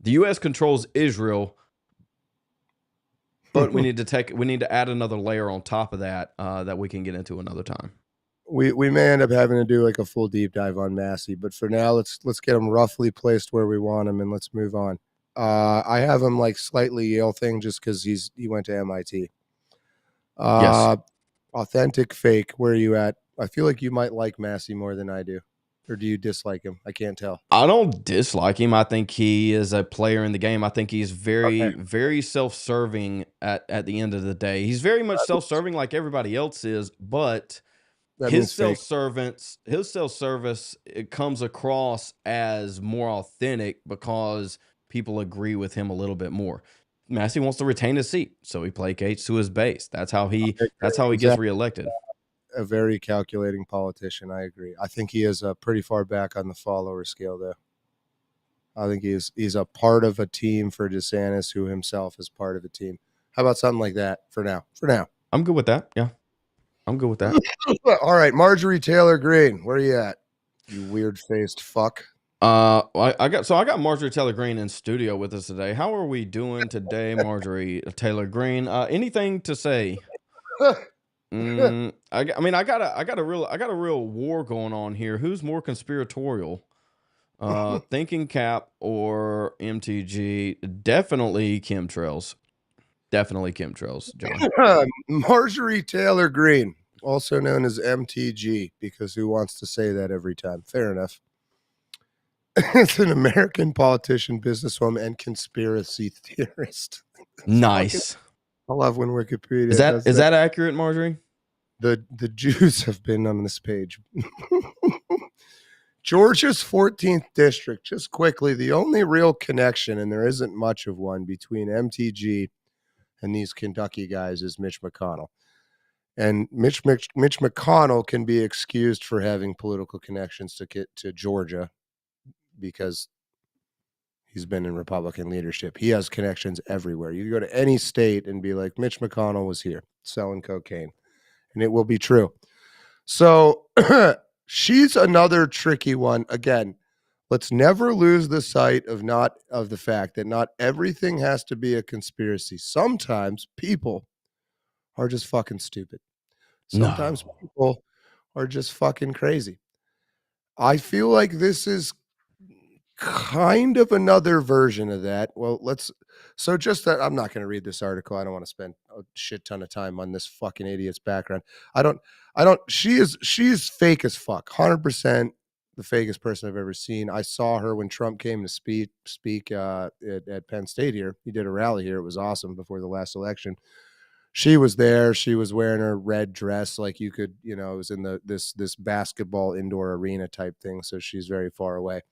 The U.S. controls Israel, but we need to add another layer on top of that that we can get into another time. We may end up having to do like a full deep dive on Massey, but for now, let's get him roughly placed where we want him, and let's move on. I have him like slightly Yale thing just because he went to MIT. Yes. Authentic, fake. Where are you at? I feel like you might like Massey more than I do, or do you dislike him? I can't tell. I don't dislike him. I think he is a player in the game. I think he's Okay, very, very self-serving at the end of the day. He's very much self-serving like everybody else is, but that means fake. his self-service, it comes across as more authentic because people agree with him a little bit more. Massey wants to retain his seat, so he placates to his base. That's how he gets Exactly. reelected. A very calculating politician. I agree. I think he is pretty far back on the follower scale, though. I think he's a part of a team for DeSantis, who himself is part of a team. How about something like that for now? For now. I'm good with that. Yeah, I'm good with that. All right, Marjorie Taylor Greene, where are you at? You weird faced fuck. I got Marjorie Taylor Greene in studio with us today. How are we doing today, Marjorie Taylor Greene? Anything to say? I mean, I got a real war going on here. Who's more conspiratorial? Thinking Cap or MTG? Definitely chemtrails. Definitely chemtrails, John. Marjorie Taylor Greene, also known as MTG, because who wants to say that every time? Fair enough. It's an American politician, businesswoman, and conspiracy theorist. Nice. I love when Wikipedia does Is that accurate, Marjorie? The Jews have been on this page. Georgia's 14th district, just quickly, the only real connection, and there isn't much of one, between MTG and these Kentucky guys is Mitch McConnell. And Mitch McConnell can be excused for having political connections to Georgia because he's been in Republican leadership. He has connections everywhere. You go to any state and be like, Mitch McConnell was here selling cocaine, and it will be true. So she's another tricky one. Again, let's never lose the sight of the fact that not everything has to be a conspiracy. Sometimes people are just fucking stupid. Sometimes No. people are just fucking crazy. I feel like this is kind of another version of that. Well, just that I'm not going to read this article. I don't want to spend a shit ton of time on this fucking idiot's background. I don't, she's fake as fuck. 100% the fakest person I've ever seen. I saw her when Trump came to speak at Penn State here. He did a rally here. It was awesome before the last election. She was there. She was wearing her red dress, like you could, it was in this basketball indoor arena type thing. So she's very far away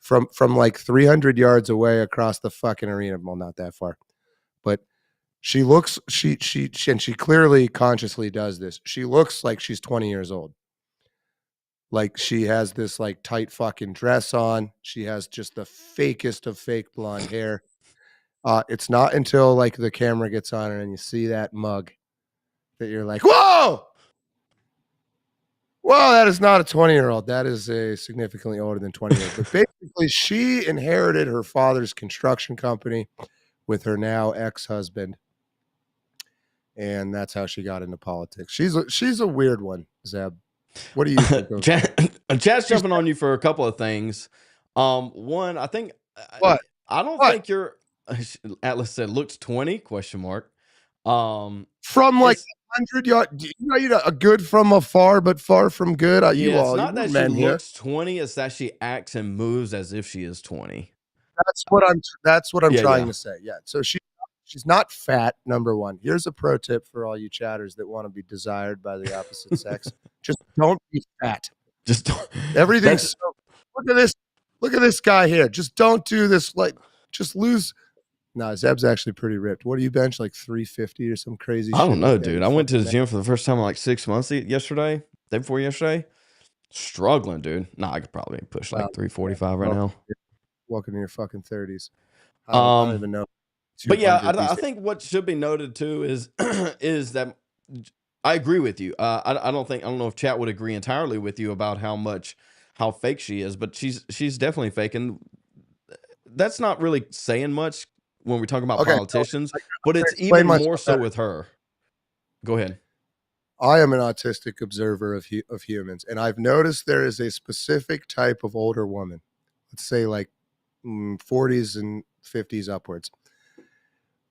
from like 300 yards away across the fucking arena. Well, not that far, but she looks, she clearly consciously does this. She looks like she's 20 years old. Like she has this like tight fucking dress on. She has just the fakest of fake blonde hair. It's not until like the camera gets on her and you see that mug that you're like, whoa, well, that is not a 20-year-old. That is a significantly older than 20-year-old. But basically, she inherited her father's construction company with her now ex-husband, and that's how she got into politics. She's a weird one, Zeb. What do you think of Chad's she's jumping on you for a couple of things. One, I think what? I don't What? think your Atlas said looks 20 question mark. Um, From like it's 100 yard, you know, a good from afar, but far from good. yeah, it's not We're that she men here. looks 20, it's that she acts and moves as if she is 20. That's what I'm Yeah, trying yeah. to say. Yeah. So she's not fat, number one. Here's a pro tip for all you chatters that want to be desired by the opposite sex. Just don't be fat. Just Everything's that's so look at this. Look at this guy here. Just don't do this. Like, just lose. No, Zeb's actually pretty ripped. What do you bench? Like 350 or some crazy I shit don't know, like that? dude. You I went to fucking the man. gym for the first time in like 6 months yesterday, day before yesterday. Struggling, dude. Nah, I could probably push Wow. like 345 right Well, now. welcome to your fucking 30s. I don't Um, even know. but yeah, 200 these I days. think what should be noted too is is that I agree with you. I don't know if chat would agree entirely with you about how fake she is, but she's definitely fake, and that's not really saying much when we're talking about Okay, so politicians. But to it's explain even more myself so better. with her. Go ahead. I am an autistic observer of humans, and I've noticed there is a specific type of older woman, let's say like 40s and 50s upwards,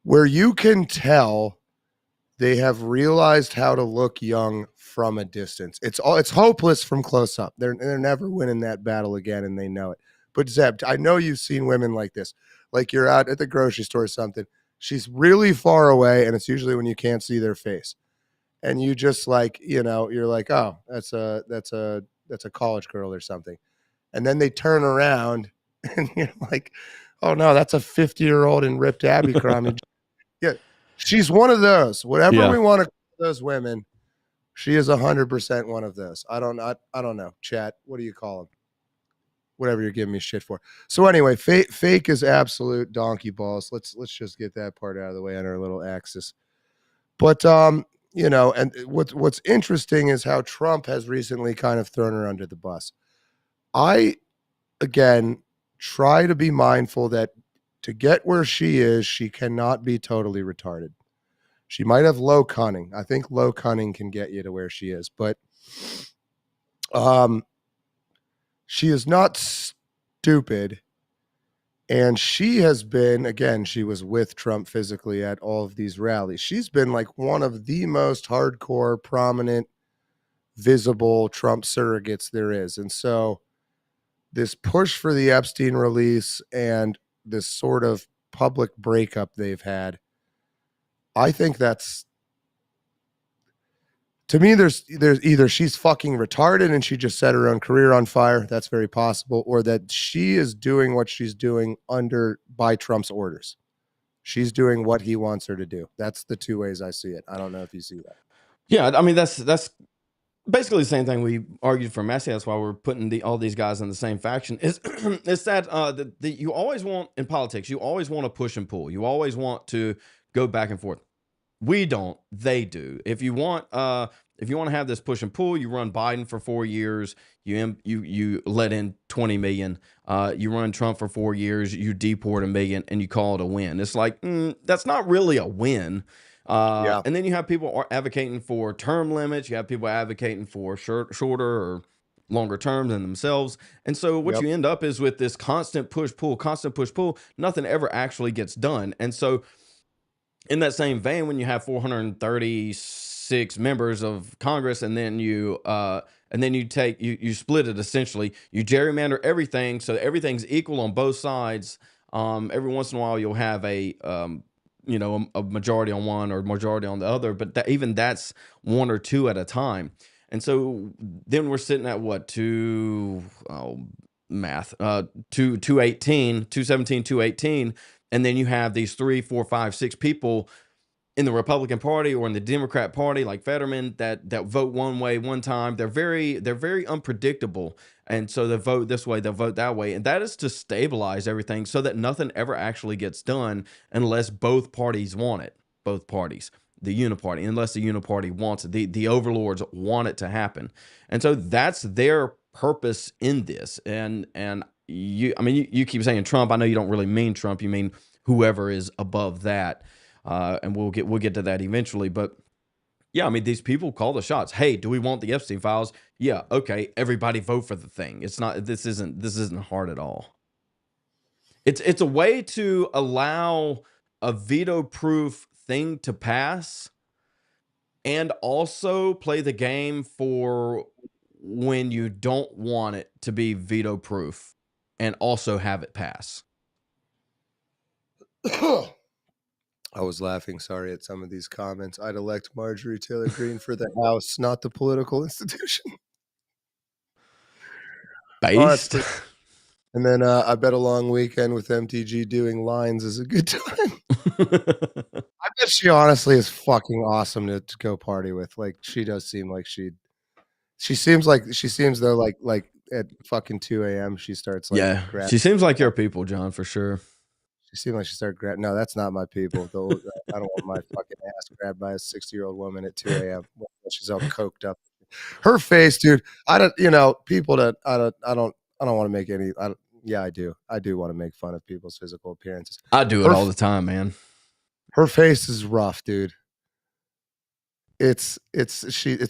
where you can tell they have realized how to look young from a distance. It's hopeless from close up. They're never winning that battle again, and they know it. But Zeb, I know you've seen women like this. Like you're out at the grocery store or something. She's really far away, and it's usually when you can't see their face. And you just like, you're like, oh, that's a college girl or something. And then they turn around and you're like, oh no, that's a 50-year-old in ripped Abercrombie. Yeah, she's one of those. Whatever Yeah. we want to call those women, she is 100% one of those. I don't know. Chat, what do you call them? Whatever you're giving me shit for. So anyway, fake is absolute donkey balls. Let's just get that part out of the way on our little axis. But and what's interesting is how Trump has recently kind of thrown her under the bus. I again try to be mindful that to get where she is, she cannot be totally retarded. She might have low cunning. I think low cunning can get you to where she is, but um, she is not stupid. And she has been, again, she was with Trump physically at all of these rallies. She's been like one of the most hardcore, prominent, visible Trump surrogates there is. And so this push for the Epstein release and this sort of public breakup they've had, I think that's, to me, there's either she's fucking retarded and she just set her own career on fire. That's very possible. Or that she is doing what she's doing by Trump's orders. She's doing what he wants her to do. That's the two ways I see it. I don't know if you see that. Yeah, I mean that's basically the same thing we argued for Massie. That's why we're putting all these guys in the same faction. Is it's that you always want in politics, you always want to push and pull. You always want to go back and forth. We don't. They do. If you want to have this push and pull, you run Biden for 4 years. You let in 20 million. You run Trump for 4 years. You deport 1 million, and you call it a win. It's like that's not really a win. Yeah. And then you have people advocating for term limits. You have people advocating for shorter or longer terms than themselves. And so what Yep. you end up is with this constant push pull. Nothing ever actually gets done. And so in that same vein, when you have 436 members of Congress, and then you split it essentially, you gerrymander everything so everything's equal on both sides. Every once in a while, you'll have a majority on one or majority on the other, but even that's one or two at a time. And so then we're sitting at what math 218, 217, 218, and then you have these 3, 4, 5, 6 people in the Republican Party or in the Democrat Party, like Fetterman, that vote one way one time. They're very unpredictable, and so they vote this way, they'll vote that way, and that is to stabilize everything so that nothing ever actually gets done unless both parties want it. Both parties, the uniparty, unless the uniparty wants it, the overlords want it to happen, and so that's their purpose in this. And I mean, you keep saying Trump. I know you don't really mean Trump. You mean whoever is above that. And we'll get to that eventually. But yeah, I mean, these people call the shots. Hey, do we want the Epstein files? Yeah, okay. Everybody vote for the thing. It's not. This isn't hard at all. It's a way to allow a veto-proof thing to pass, and also play the game for when you don't want it to be veto-proof, and also have it pass. I was laughing, sorry, at some of these comments. I'd elect Marjorie Taylor Greene for the House, not the political institution. Based. And then I bet a long weekend with MTG doing lines is a good time. I bet she honestly is fucking awesome to go party with. Like, she does seem like she seems though like at fucking 2 a.m. she starts like Yeah, she seems like your people, John, for sure. She seemed like she started grabbing. No, that's not my people. Though I don't want my fucking ass grabbed by a 60-year-old woman at 2 a.m. She's all coked up. Her face, dude. I don't. People that I don't want to make any. Yeah, I do. I do want to make fun of people's physical appearances. I do it all the time, man. Her face is rough, dude. It's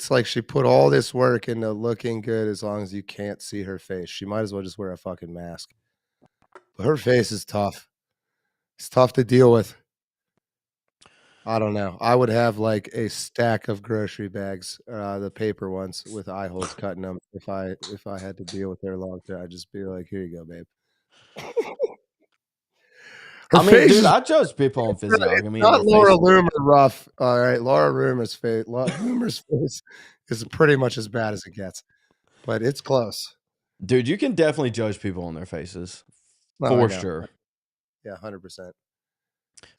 like she put all this work into looking good. As long as you can't see her face, she might as well just wear a fucking mask. But her face is tough. It's tough to deal with. I don't know. I would have like a stack of grocery bags, the paper ones with eye holes cut in them. If I had to deal with their long term, I'd just be like, "Here you go, babe." I mean, dude, I judge people on physiology. I mean, not Laura Loomer rough. All right, Laura Loomer's face is pretty much as bad as it gets, but it's close. Dude, you can definitely judge people on their faces, for sure. Yeah, 100%.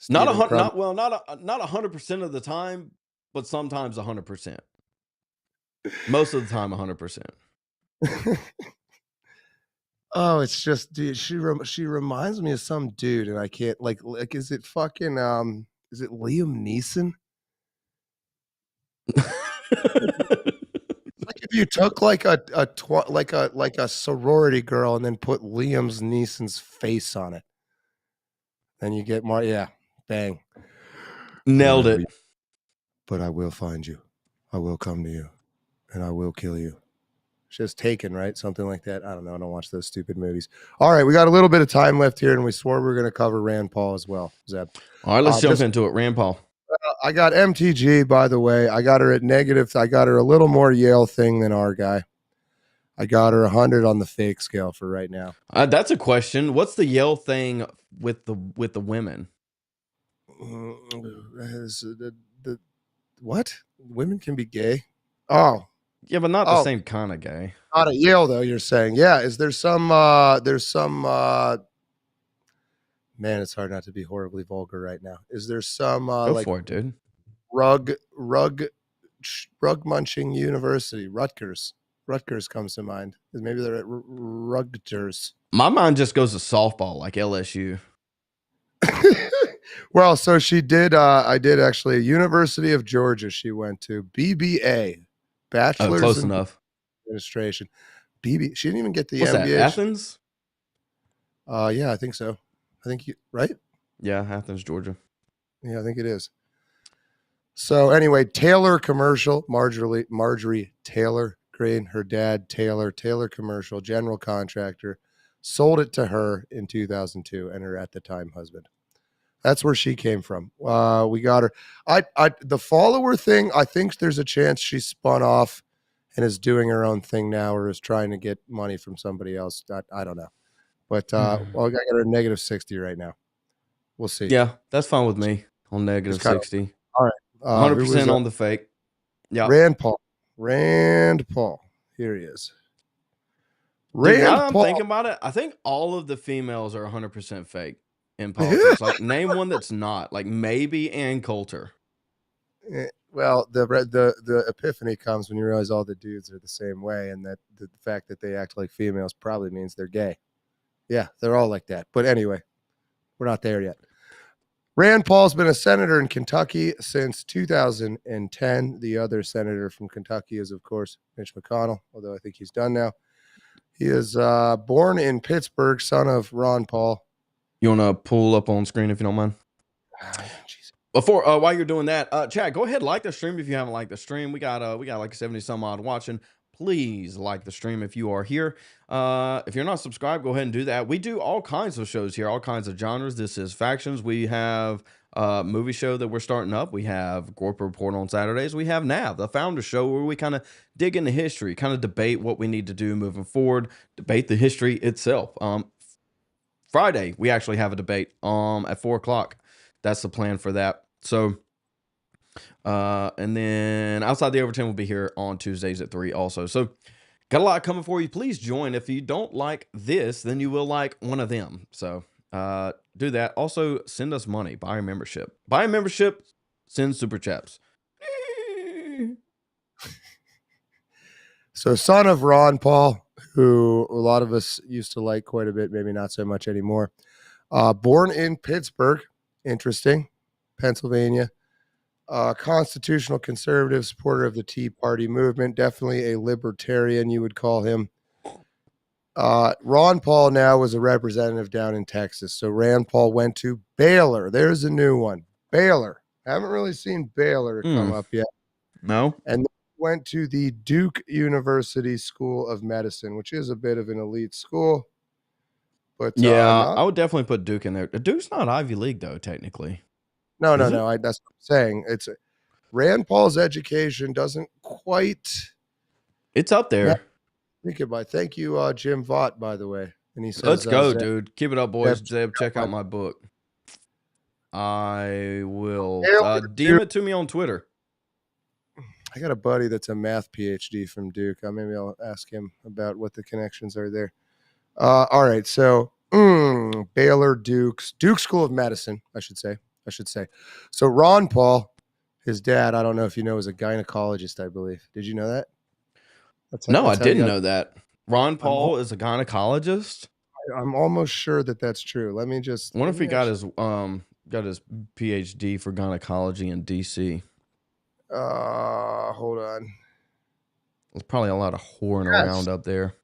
Not 100% of the time, but sometimes 100%. Most of the time, 100%. Oh, it's just, dude. She reminds me of some dude, and I can't like. Is it fucking Is it Liam Neeson? Like if you took like a sorority girl and then put Liam Neeson's face on it, then you get more. Yeah, bang, nailed it. But I will find you. I will come to you, and I will kill you. Just Taken, right? Something like that. I don't know. I don't watch those stupid movies. All right, we got a little bit of time left here, and we swore we were going to cover Rand Paul as well, Zeb. All right, let's jump into it. Rand Paul. I got MTG, by the way. I got her at negative. I got her a little more Yale thing than our guy. I got her 100 on the fake scale for right now. That's a question. What's the Yale thing with the women? What? Women can be gay? Oh. Yeah, but not the same kind of gay. Not at Yale, though, you're saying. Yeah, is there some man, it's hard not to be horribly vulgar right now. Is there some Go for it, dude. Rug munching university? Rutgers comes to mind. Maybe they're at Rutgers. My mind just goes to softball, like LSU. Well, so she did. I did actually. University of Georgia. She went to BBA, bachelor's close enough. Administration. BB. She didn't even get the What's MBA. That, Athens? Yeah, I think so. I think right. Yeah, Athens, Georgia. Yeah, I think it is. So anyway, Taylor Commercial, Marjorie Taylor Greene, her dad Taylor Commercial, general contractor, sold it to her in 2002, and her at the time husband. That's where she came from. We got her. The follower thing, I think there's a chance she spun off and is doing her own thing now, or is trying to get money from somebody else. I don't know. But well, I got her negative 60 right now. We'll see. Yeah, that's fine with me on negative 60. All right. 100% on the fake. Yeah. Rand Paul. Here he is. I'm thinking about it. I think all of the females are 100% fake in politics. Like, name one that's not. Like, maybe Ann Coulter. Well, the epiphany comes when you realize all the dudes are the same way, and that the fact that they act like females probably means they're gay. Yeah, they're all like that. But anyway, we're not there yet. Rand Paul's been a senator in Kentucky since 2010. The other senator from Kentucky is, of course, Mitch McConnell, although I think he's done now. He is born in Pittsburgh, son of Ron Paul. You want to pull up on screen if you don't mind? Before while you're doing that, Chad, go ahead and like the stream if you haven't liked the stream. We got like 70 some odd watching. Please like the stream if you are here. If you're not subscribed, go ahead and do that. We do all kinds of shows here, all kinds of genres. This is Factions. We have a movie show that we're starting up. We have Corporate Report on Saturdays. We have NAV, the Founder Show, where we kind of dig into history, kind of debate what we need to do moving forward, debate the history itself. Friday, we actually have a debate at 4 o'clock. That's the plan for that. So, and then Outside the Overton will be here on Tuesdays at 3 also. So, got a lot coming for you. Please join. If you don't like this, then you will like one of them. So, do that. Also, send us money. Buy a membership. Buy a membership. Send super chats. So, son of Ron Paul, who a lot of us used to like quite a bit, maybe not so much anymore. Born in Pittsburgh. Interesting. Pennsylvania. Constitutional conservative, supporter of the Tea Party movement, definitely a libertarian, you would call him. Ron Paul now was a representative down in Texas. So Rand Paul went to Baylor. There's a new one. Baylor. Haven't really seen Baylor come up yet. No. And went to the Duke University School of Medicine, which is a bit of an elite school. But yeah, I would definitely put Duke in there. Duke's not Ivy League, though, technically. No. That's what I'm saying. It's Rand Paul's education doesn't quite. It's up there. Think about. Thank you, Jim Vaught, by the way. And he says, "Let's go, dude. Keep it up, boys. Zeb, check out my book. I will DM it to me on Twitter. I got a buddy that's a math PhD from Duke. Maybe I'll ask him about what the connections are there. All right, so Baylor, Duke School of Medicine, I should say. So Ron Paul, his dad, I don't know if you know, is a gynecologist, I believe. Did you know that? No, I didn't know that. Ron Paul is a gynecologist? I'm almost sure that that's true. Let me just. I wonder if he got his PhD for gynecology in DC. Hold on. There's probably a lot of whoring around up there.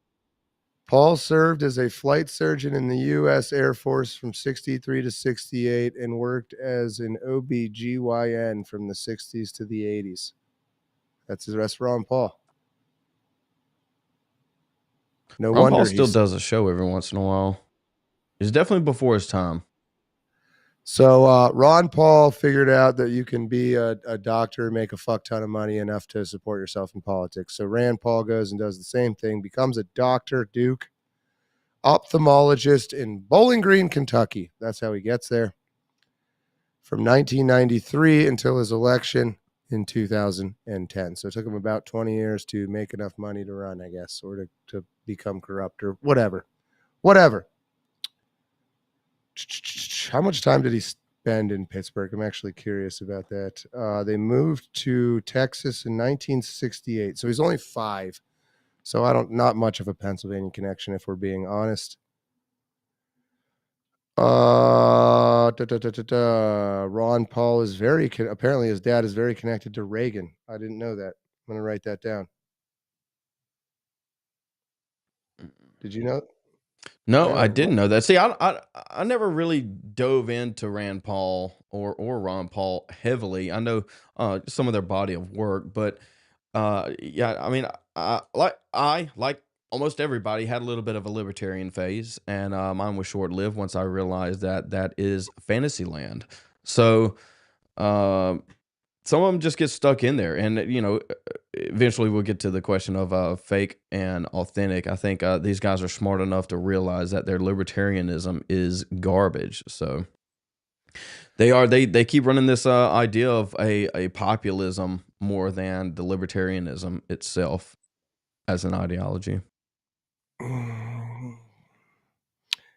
Paul served as a flight surgeon in the U.S. Air Force from 63 to 68 and worked as an OB-GYN from the 60s to the 80s. That's Ron Paul. No Ron wonder Paul still does a show every once in a while. He's definitely before his time. So Ron Paul figured out that you can be a doctor, make a fuck ton of money, enough to support yourself in politics. So Rand Paul goes and does the same thing, becomes a doctor, Duke, ophthalmologist in Bowling Green, Kentucky. That's how he gets there. From 1993 until his election in 2010. So it took him about 20 years to make enough money to run, I guess, or to become corrupt or whatever. How much time did he spend in Pittsburgh? I'm actually curious about that. They moved to Texas in 1968. So he's only 5. So not much of a Pennsylvania connection, if we're being honest. Ron Paul is apparently his dad is very connected to Reagan. I didn't know that. I'm going to write that down. Did you know? No, I didn't know that. See, I never really dove into Rand Paul or Ron Paul heavily. I know some of their body of work, but yeah, I mean, I like almost everybody had a little bit of a libertarian phase, and mine was short lived once I realized that is fantasy land. So some of them just get stuck in there, and eventually we'll get to the question of fake and authentic. I think these guys are smart enough to realize that their libertarianism is garbage. So they keep running this idea of a populism more than the libertarianism itself as an ideology.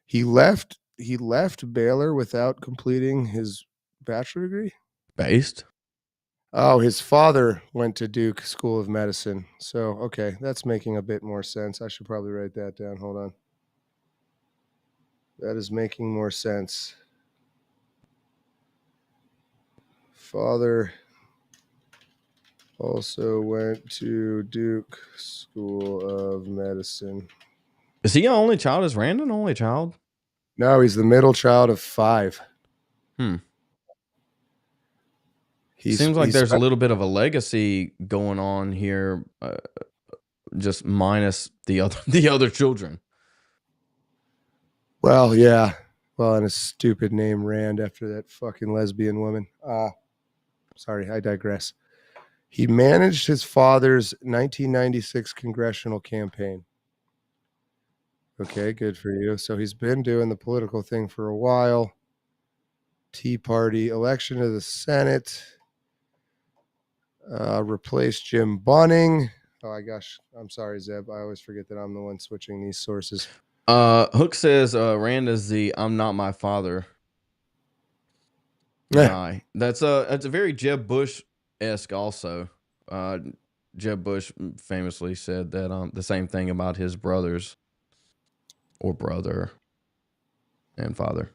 He left Baylor without completing his bachelor degree. Based? Oh, his father went to Duke School of Medicine. So, okay, that's making a bit more sense. I should probably write that down. Hold on. That is making more sense. Father also went to Duke School of Medicine. Is he an only child? Is Rand an only child? No, he's the middle child of 5. Seems like He's there's a little bit of a legacy going on here, just minus the other the other children. well, yeah. Well, and a stupid name Rand after that fucking lesbian woman. Sorry, I digress. He managed his father's 1996 congressional campaign. Okay, good for you. So he's been doing the political thing for a while. Tea Party election to the Senate. Replaced Jim Bunning. Oh my gosh, I'm sorry, Zeb. I always forget that I'm the one switching these sources. Hook says Rand is the "I'm not my father" guy. That's a very Jeb Bush-esque also. Jeb Bush famously said that the same thing about his brothers or brother and father.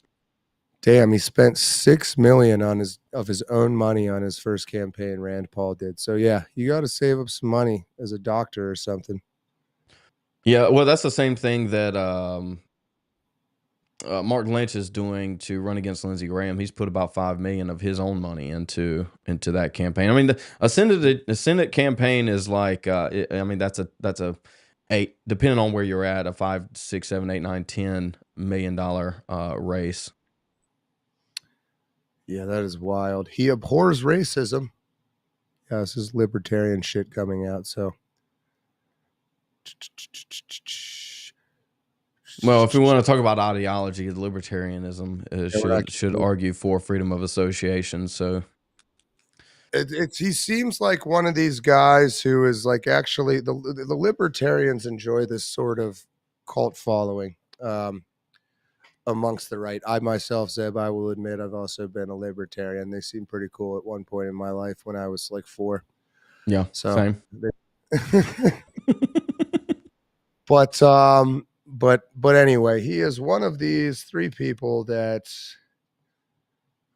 Damn, he spent $6 million of his own money on his first campaign. Rand Paul did. So yeah, you got to save up some money as a doctor or something. Yeah, well, that's the same thing that Martin Lynch is doing to run against Lindsey Graham. He's put about $5 million of his own money into that campaign. I mean, a Senate campaign is like, I mean, that's a eight, depending on where you're at, a 5, 6, 7, 8, 9, $10 million race. Yeah, that is wild. He abhors racism. Yeah, this is libertarian shit coming out. So, Well, if we want to talk about ideology, libertarianism should argue for freedom of association. So he seems like one of these guys who is like actually the libertarians enjoy this sort of cult following amongst the right. I myself, Zeb, I will admit, I've also been a libertarian. They seemed pretty cool at one point in my life when I was like 4. Yeah, so same. but anyway, he is one of these 3 people that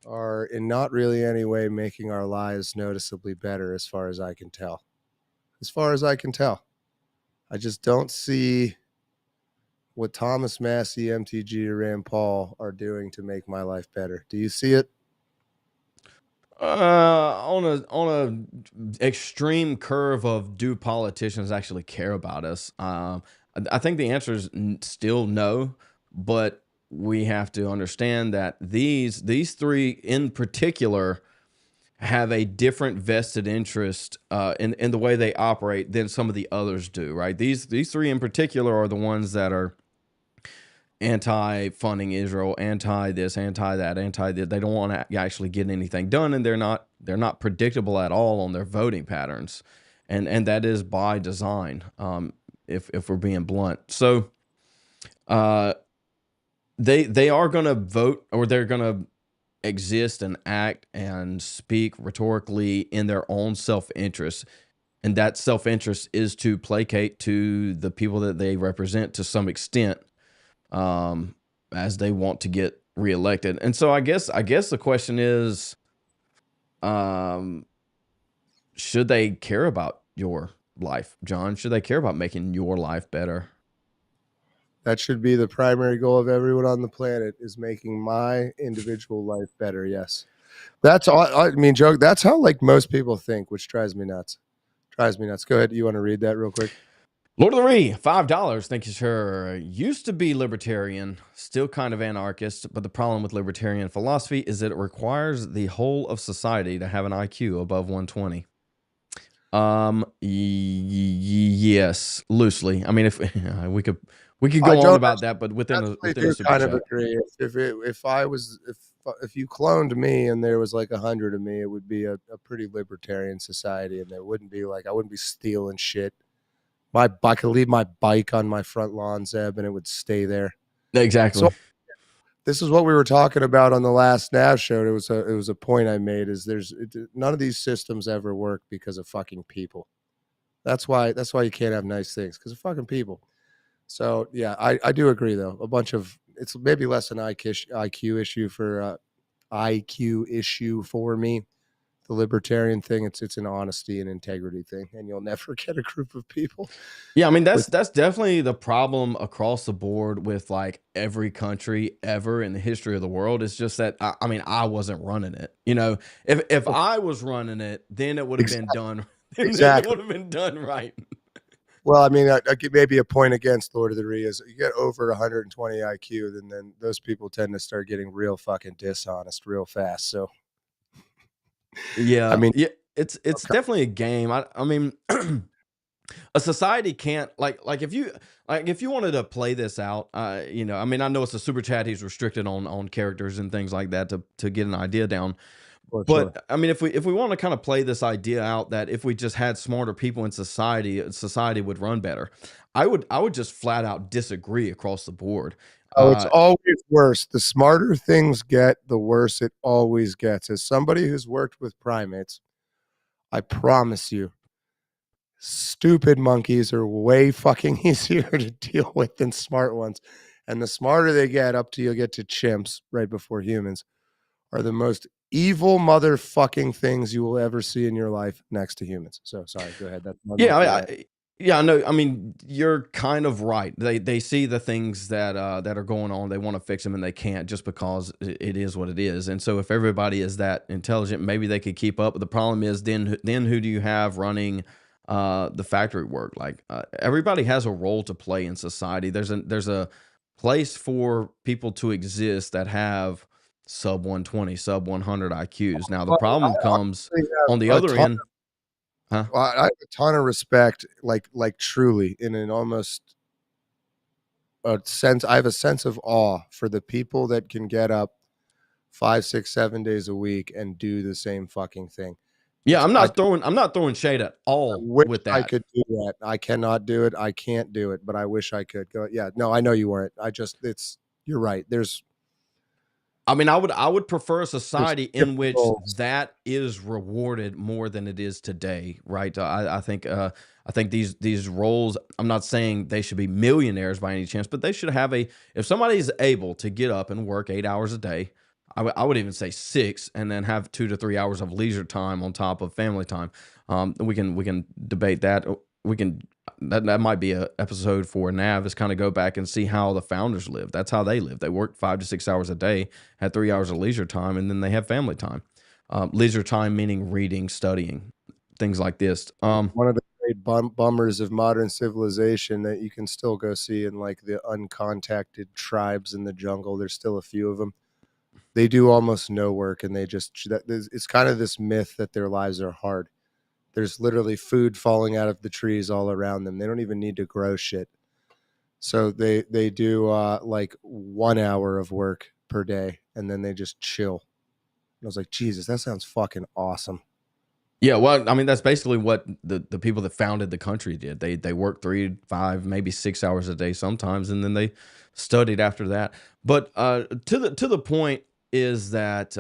are in not really any way making our lives noticeably better, as far as I can tell. I just don't see what Thomas Massie, MTG, or Rand Paul are doing to make my life better. Do you see it? On a extreme curve of do politicians actually care about us? I think the answer is still no, but we have to understand that these 3 in particular have a different vested interest in the way they operate than some of the others do, right? These 3 in particular are the ones that are anti-funding Israel, anti-this, anti-that, anti-that. They don't want to actually get anything done, and they're not predictable at all on their voting patterns, and that is by design. If we're being blunt, so they are going to vote, or they're going to exist and act and speak rhetorically in their own self-interest, and that self-interest is to placate to the people that they represent to some extent, as they want to get reelected. And so I guess the question is, should they care about your life, John? Should they care about making your life better? That should be the primary goal of everyone on the planet, is making my individual life better. Yes. That's all. I mean, Joe, that's how like most people think, which drives me nuts. Go ahead. You want to read that real quick? Lord of the Ree, $5. Thank you, sir. Used to be libertarian, still kind of anarchist, but the problem with libertarian philosophy is that it requires the whole of society to have an IQ above 120. Yes, loosely. I mean, if we could go on about that, but within a super kind chat. of agree. If you cloned me and there was like 100 of me, it would be a pretty libertarian society, and there wouldn't be like, I wouldn't be stealing shit. I could leave my bike on my front lawn, Zeb, and it would stay there. Exactly. So this is what we were talking about on the last Nav show. It was a point I made is none of these systems ever work because of fucking people. That's why you can't have nice things, because of fucking people. So yeah, I do agree though. It's maybe less an IQ issue for IQ issue for me. The libertarian thing, it's an honesty and integrity thing, and you'll never get a group of people. Yeah, I mean With that's definitely the problem across the board with like every country ever in the history of the world. It's just that I mean I wasn't running it. You know, if I was running it, then it would have been exactly, done. Then it exactly. would have been done right. Well, I mean, I give maybe a point against Lord of the Rings. You get over 120 IQ, then those people tend to start getting real fucking dishonest real fast. So, I Yeah, mean, yeah, it's okay, definitely a game. I mean, a society can't like if you wanted to play this out, you know, I mean, I know it's a super chat. He's restricted on characters and things like that to get an idea down. for sure. But I mean, if we want to kind of play this idea out that if we just had smarter people in society, society would run better. I would just flat out disagree across the board. Oh, it's Uh, always worse. The smarter things get, the worse it always gets. As somebody who's worked with primates, I promise you, stupid monkeys are way fucking easier to deal with than smart ones. And the smarter they get, up to you'll get to chimps right before humans, are the most evil motherfucking things you will ever see in your life next to humans. So sorry, go ahead. That's my Yeah, monkey rant. yeah, I know. I mean, you're kind of right. They see the things that are going on. They want to fix them and they can't just because it is what it is. And so if everybody is that intelligent, maybe they could keep up. But the problem is then who do you have running the factory work? Like everybody has a role to play in society. There's a place for people to exist that have sub 120, sub 100 IQs. Now the Well, problem I comes honestly on the have a other ton. end, huh? I have a ton of respect, like truly, in an almost a sense. I have a sense of awe for the people that can get up 5, 6, 7 days a week and do the same fucking thing. Yeah, It's I I'm not throwing shade at all wish with I that. could do that. I cannot do it. I can't do it, but I wish I could. Go. Yeah, no, I know you weren't. It's you're right. I mean, I would prefer a There's society in different which roles. that is rewarded more than it is today, right? I think these roles. I'm not saying they should be millionaires by any chance, but they should have a. If somebody is able to get up and work 8 hours a day, I would even say six, and then have 2 to 3 hours of leisure time on top of family time. We can debate that. We can that might be a episode for Nav is kind of go back and see how the founders lived. That's how they lived. They worked 5 to 6 hours a day, had 3 hours of leisure time, and then they have family time. Leisure time meaning reading, studying, things like this. One of the great bummers of modern civilization that you can still go see in like the uncontacted tribes in the jungle. There's still a few of them. They do almost no work, and it's kind of this myth that their lives are hard. There's literally food falling out of the trees all around them. They don't even need to grow shit. So they do like 1 hour of work per day, and then they just chill. And I was like, Jesus, that sounds fucking awesome. Yeah, well, I mean that's basically what the people that founded the country did. They worked 3, 5, maybe 6 hours a day sometimes, and then they studied after that. But to the point is that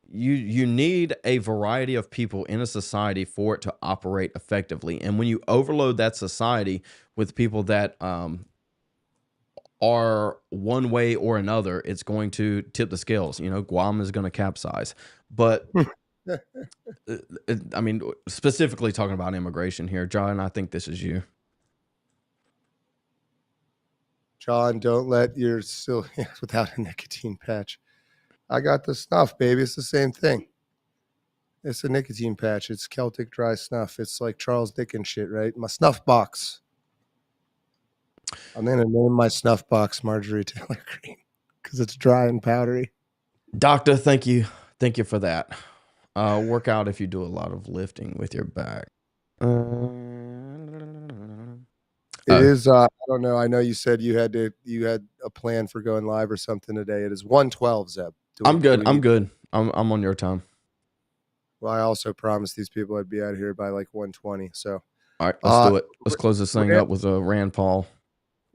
you need a variety of people in a society for it to operate effectively. And when you overload that society with people that are one way or another, it's going to tip the scales. You know, Guam is going to capsize, but I mean, specifically talking about immigration here, John. I think this is you. John, don't let your still without a nicotine patch. I got the snuff, baby. It's the same thing. It's a nicotine patch. It's Celtic dry snuff. It's like Charles Dickens shit, right? My snuff box. I'm gonna name my snuff box Marjorie Taylor Greene because it's dry and powdery. Doctor, thank you for that. Work out if you do a lot of lifting with your back. It Oh, is. I don't know. I know you said you had a plan for going live or something today. It is 1:12, Zeb. I'm Do good. we I'm need? good. I'm on your time. Well, I also promised these people I'd be out of here by like 1:20. So, All right, let's uh, do it. Let's close this thing Rand, up with a Rand Paul.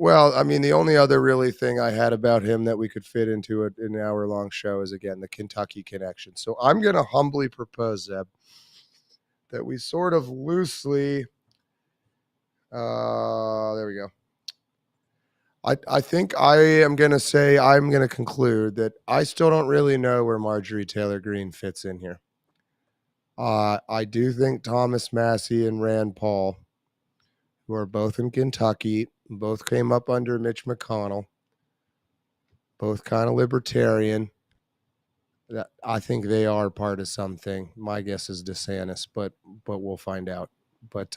Well, I mean, the only other really thing I had about him that we could fit into an hour-long show is, again, the Kentucky connection. So I'm going to humbly propose, Zeb, that we sort of loosely. There we go. I think I am going to say, I'm going to conclude that I still don't really know where Marjorie Taylor Greene fits in here. I do think Thomas Massie and Rand Paul, who are both in Kentucky, both came up under Mitch McConnell, both kind of libertarian. I think they are part of something. My guess is DeSantis, but we'll find out. But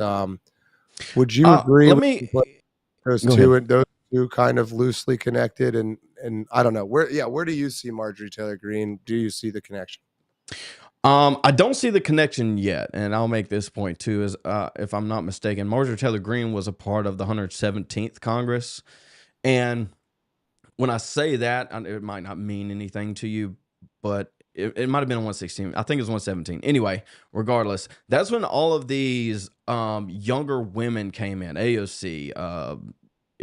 would you agree Let with me those go ahead. two kind of loosely connected? And I don't know where. Yeah, where do you see Marjorie Taylor Greene? Do you see the connection? I don't see the connection yet, and I'll make this point too. Is if I'm not mistaken, Marjorie Taylor Greene was a part of the 117th Congress, and when I say that, it might not mean anything to you, but it might have been 116. I think it was 117. Anyway, regardless, that's when all of these younger women came in. AOC,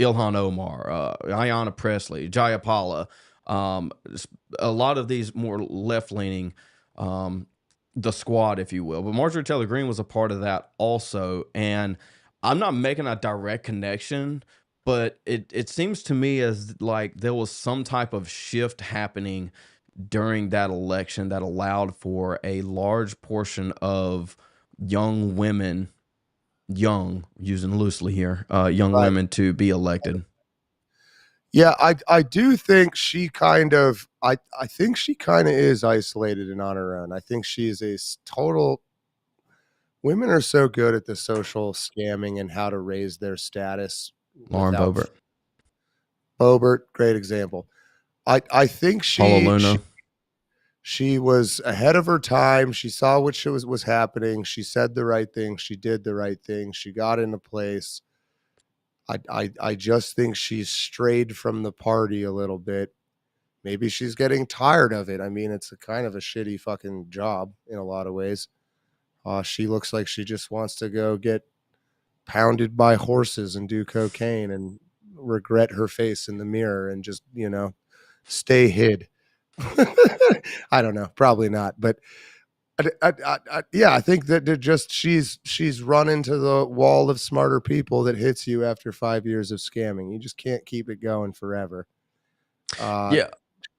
Ilhan Omar, Ayanna Presley, Jayapala, a lot of these more left-leaning, the squad, if you will. But Marjorie Taylor Greene was a part of that also, and I'm not making a direct connection, but it seems to me as like there was some type of shift happening during that election that allowed for a large portion of young women, young, using loosely here, young Right. women to be elected. Yeah, I do think she kind of I think she kind of is isolated and on her own. I think she's total. Women are so good at the social scamming and how to raise their status Lauren without Boebert, Bobert, great example. I think Paula Luna. she was ahead of her time. She saw what was happening. She said the right thing. She did the right thing. She got into place. I just think she's strayed from the party a little bit. Maybe she's getting tired of it. I mean, it's a kind of a shitty fucking job in a lot of ways. She looks like she just wants to go get pounded by horses and do cocaine and regret her face in the mirror and just, stay hid. I don't know, probably not, but yeah, I think that she's run into the wall of smarter people that hits you after 5 years of scamming. You just can't keep it going forever. Yeah.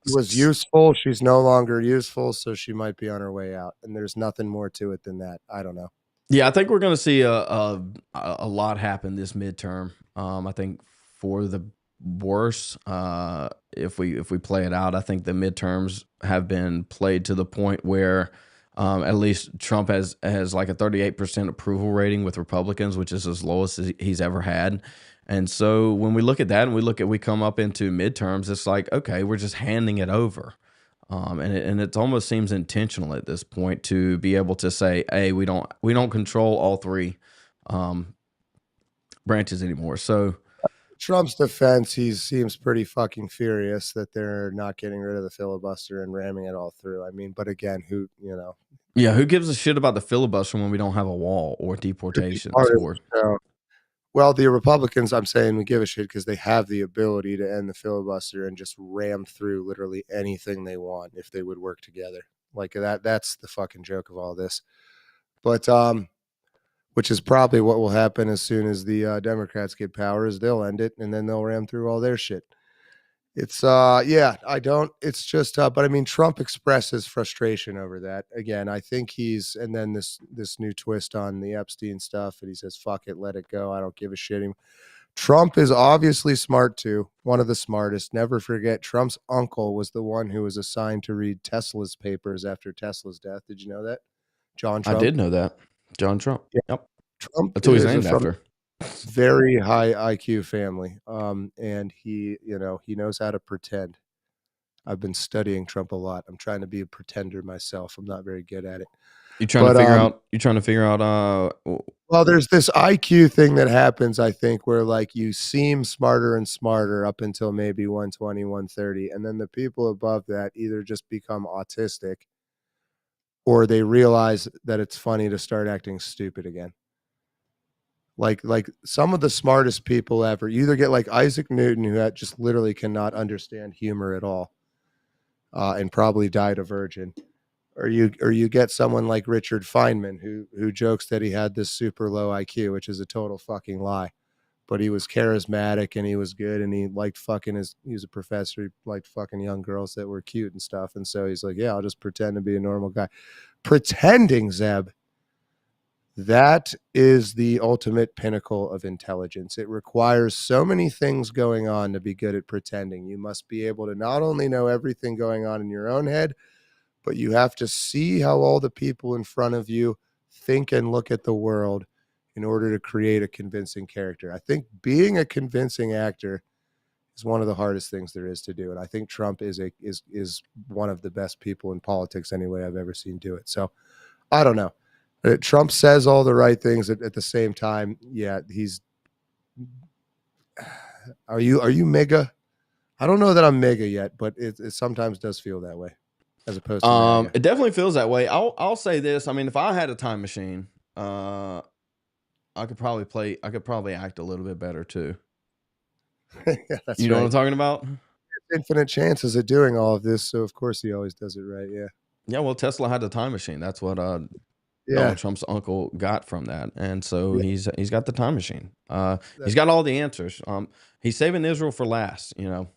She was useful. She's no longer useful, so she might be on her way out. And there's nothing more to it than that. I don't know. Yeah, I think we're going to see a lot happen this midterm. I think for the worse, if we play it out, I think the midterms have been played to the point where at least Trump has like a 38% approval rating with Republicans, which is as lowest as he's ever had. And so when we look at that and we come up into midterms, it's like, okay, we're just handing it over. And it almost seems intentional at this point to be able to say, "Hey, we don't control all three branches anymore." So Trump's defense, he seems pretty fucking furious that they're not getting rid of the filibuster and ramming it all through. I mean, but again, yeah, who gives a shit about the filibuster when we don't have a wall or could be deportations part of or the show. Well, the Republicans, I'm saying, we give a shit because they have the ability to end the filibuster and just ram through literally anything they want if they would work together. Like that's the fucking joke of all this. But which is probably what will happen as soon as the Democrats get power, is they'll end it and then they'll ram through all their shit. It's yeah, I don't it's just but I mean Trump expresses frustration over that. Again, I think and then this new twist on the Epstein stuff, and he says fuck it, let it go. I don't give a shit. Trump is obviously smart too, one of the smartest. Never forget Trump's uncle was the one who was assigned to read Tesla's papers after Tesla's death. Did you know that? John I Trump. did know that. John Trump. Yeah. Yep. Trump That's who he's is named from after. very high IQ family. And he knows how to pretend. I've been studying Trump a lot. I'm trying to be a pretender myself. I'm not very good at it. But You trying to figure out well, there's this IQ thing that happens, I think, where like you seem smarter and smarter up until maybe 120, 130, and then the people above that either just become autistic or they realize that it's funny to start acting stupid again. Like some of the smartest people ever. You either get like Isaac Newton, who just literally cannot understand humor at all, and probably died a virgin, or you get someone like Richard Feynman, who jokes that he had this super low IQ, which is a total fucking lie. But he was charismatic and he was good and he liked fucking he was a professor. He liked fucking young girls that were cute and stuff. And so he's like, yeah, I'll just pretend to be a normal guy. Pretending, Zeb, that is the ultimate pinnacle of intelligence. It requires so many things going on to be good at pretending. You must be able to not only know everything going on in your own head, but you have to see how all the people in front of you think and look at the world in order to create a convincing character. I think being a convincing actor is one of the hardest things there is to do, and I think Trump is one of the best people in politics anyway I've ever seen do it. So I don't know. Trump says all the right things at the same time. Yeah, he's. Are you mega? I don't know that I'm mega yet, but it sometimes does feel that way, as opposed to MAGA. It definitely feels that way. I'll say this. I mean, if I had a time machine, I could probably act a little bit better too. Yeah, that's You know what right. I'm talking about? Infinite chances of doing all of this, so of course he always does it right. Yeah, Yeah. Well, Tesla had the time machine. That's what yeah, Donald Trump's uncle got from that, and so yeah. he's got the time machine. He's That's got all the answers. He's saving Israel for last. You know,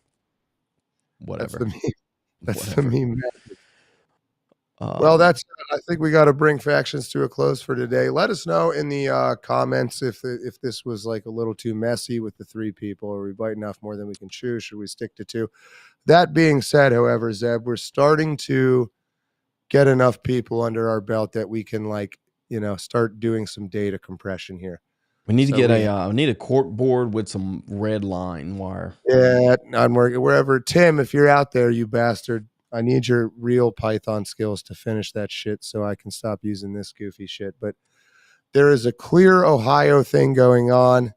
that's whatever, the meme. That's the whatever. meme. Well, Um, that's. I think we got to bring factions to a close for today. Let us know in the comments if this was like a little too messy with the three people. Are we biting off more than we can chew? Should we stick to two? That being said, however, Zeb, we're starting to get enough people under our belt that we can start doing some data compression here. we need to So get we we need a cork board with some red line wire. Yeah, I'm working wherever. Tim, if you're out there, you bastard, I need your real Python skills to finish that shit so I can stop using this goofy shit. But there is a clear Ohio thing going on.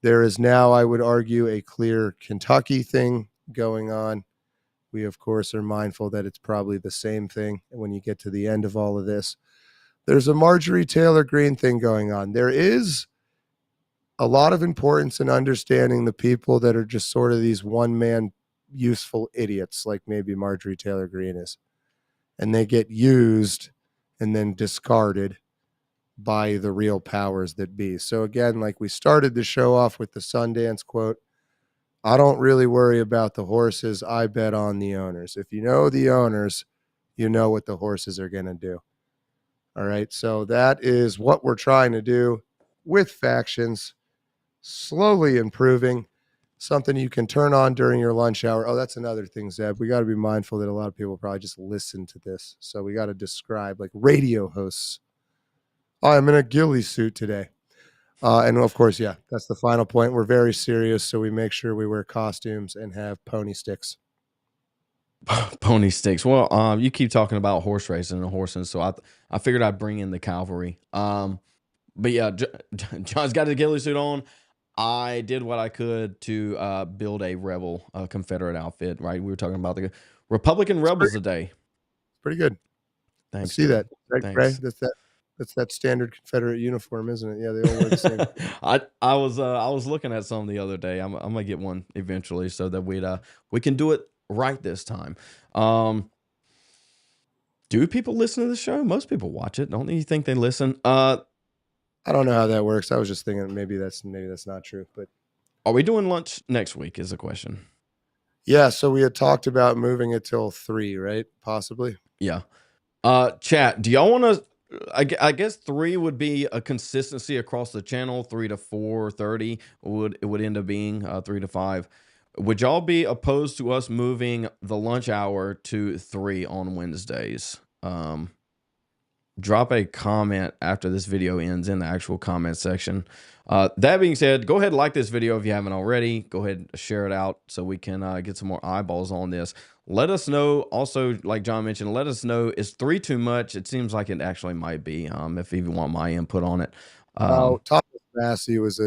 There is now, I would argue, a clear Kentucky thing going on. We, of course, are mindful that it's probably the same thing when you get to the end of all of this. There's a Marjorie Taylor Greene thing going on. There is a lot of importance in understanding the people that are just sort of these one man useful idiots, like maybe Marjorie Taylor Greene is, and they get used and then discarded by the real powers that be. So, again, like we started the show off with the Sundance quote, I don't really worry about the horses. I bet on the owners. If you know the owners, you know what the horses are going to do. All right. So, that is what we're trying to do with factions. Slowly improving, something you can turn on during your lunch hour. Oh, that's another thing, Zeb. We got to be mindful that a lot of people probably just listen to this. So we got to describe like radio hosts. Oh, I'm in a ghillie suit today. And of course, yeah, that's the final point. We're very serious, so we make sure we wear costumes and have pony sticks. Pony sticks. Well, you keep talking about horse racing and horses, so I figured I'd bring in the cavalry. But yeah, John's got his ghillie suit on. I did what I could to build a rebel, Confederate outfit. Right, we were talking about the Republican rebels today. Pretty good. I Thanks, see dude. that. Right, Gray? Thanks. That's that standard Confederate uniform, isn't it? Yeah, they all wear the same. I was looking at some the other day. I'm gonna get one eventually so that we can do it right this time. Do people listen to the show? Most people watch it. Don't you think they listen? I don't know how that works. I was just thinking maybe that's not true, but Are we doing lunch next week? Is the question. yeah. So we had talked about moving it till 3, right? Possibly. Yeah. Chat. Do y'all want to? I guess 3 would be a consistency across the channel. 3 to 4:30 would end up being 3 to 5. Would y'all be opposed to us moving the lunch hour to 3 on Wednesdays? Drop a comment after this video ends in the actual comment section. That being said, go ahead and like this video if you haven't already. Go ahead and share it out so we can get some more eyeballs on this. Let us know. Also, like John mentioned, let us know, is 3 too much? It seems like it actually might be, if you want my input on it. Thomas Massie was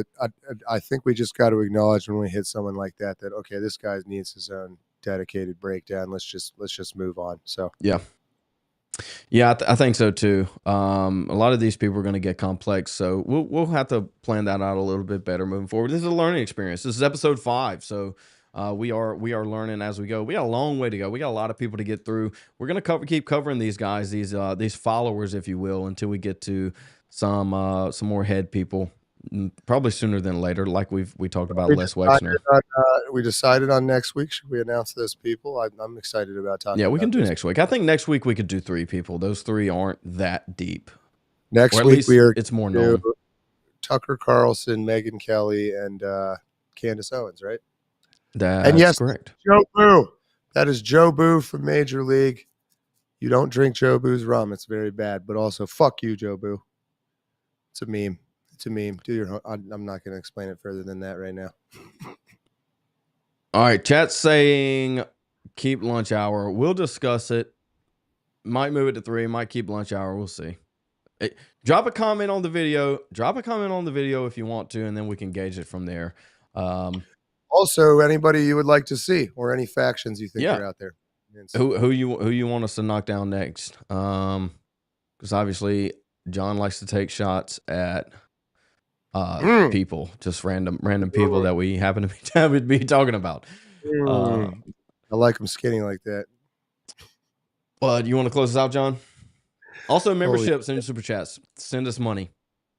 I think we just got to acknowledge when we hit someone like that okay, this guy needs his own dedicated breakdown. Let's just move on. So Yeah. Yeah, I think so too. A lot of these people are going to get complex, so we'll have to plan that out a little bit better moving forward. This is a learning experience. This is episode 5, so we are learning as we go. We got a long way to go. We got a lot of people to get through. We're gonna keep covering these guys, these followers, if you will, until we get to some more head people. Probably sooner than later, like we talked about Les Wexner. We decided on next week. Should we announce those people? I'm excited about talking Yeah, we can about do those. next week. I think next week we could do 3 people. Those 3 aren't that deep, Next or at week least we are it's more going to known. do Tucker Carlson, Megan Kelly, and Candace Owens, right? And That's yes, correct. Joe Boo. That is Joe Boo from Major League. You don't drink Joe Boo's rum; it's very bad. But also, fuck you, Joe Boo. It's a meme. It's a meme. I'm not going to explain it further than that right now. All right, chat's saying keep lunch hour. We'll discuss it. Might move it to 3. Might keep lunch hour. We'll see. Drop a comment on the video. Drop a comment on the video if you want to, and then we can gauge it from there. Also, anybody you would like to see, or any factions you think Yeah. are out there. Who you want us to knock down next? Because obviously John likes to take shots at people, just random people that we happen to be talking about. I like them skinny like that. But you want to close this out, John? Also, memberships and super chats. Send us money.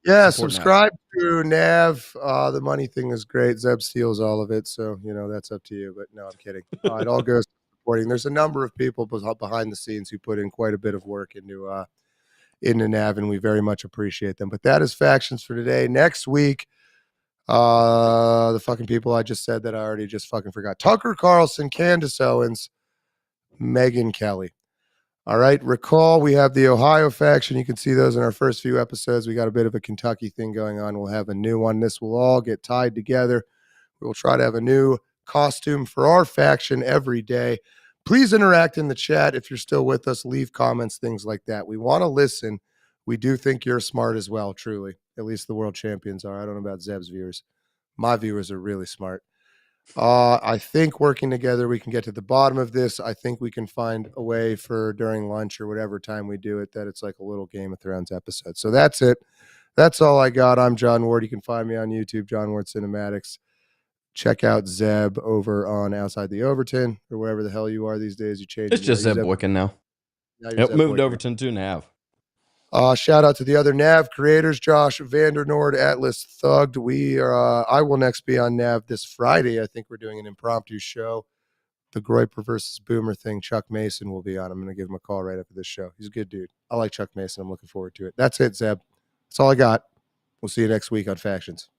Yeah, Support subscribe to Nav. The money thing is great. Zeb steals all of it, so that's up to you. But no, I'm kidding. It all goes to supporting. There's a number of people behind the scenes who put in quite a bit of work into Nav, and we very much appreciate them. But that is factions for today. Next week, the fucking people I just said that I already just fucking forgot: Tucker Carlson, Candace Owens, Megan Kelly. All right. Recall, we have the Ohio faction. You can see those in our first few episodes. We got a bit of a Kentucky thing going on. We'll have a new one. This will all get tied together. We'll try to have a new costume for our faction every day. Please interact in the chat if you're still with us. Leave comments, things like that. We want to listen. We do think you're smart as well, truly. At least the world champions are. I don't know about Zeb's viewers. My viewers are really smart. I think working together, we can get to the bottom of this. I think we can find a way for during lunch or whatever time we do it, that it's like a little Game of Thrones episode. So that's it. That's all I got. I'm John Ward. You can find me on YouTube, John Ward Cinematics. Check out Zeb over on Outside the Overton or wherever the hell you are these days. You change. It's just ZebBoykin now. Yep, moved Overton to Nav. Shout out to the other Nav creators, Josh, VanDerNoord, Atlas, Thugged. I will next be on Nav this Friday. I think we're doing an impromptu show. The Groiper versus Boomer thing. Chuck Mason will be on. I'm going to give him a call right after this show. He's a good dude. I like Chuck Mason. I'm looking forward to it. That's it, Zeb. That's all I got. We'll see you next week on Factions.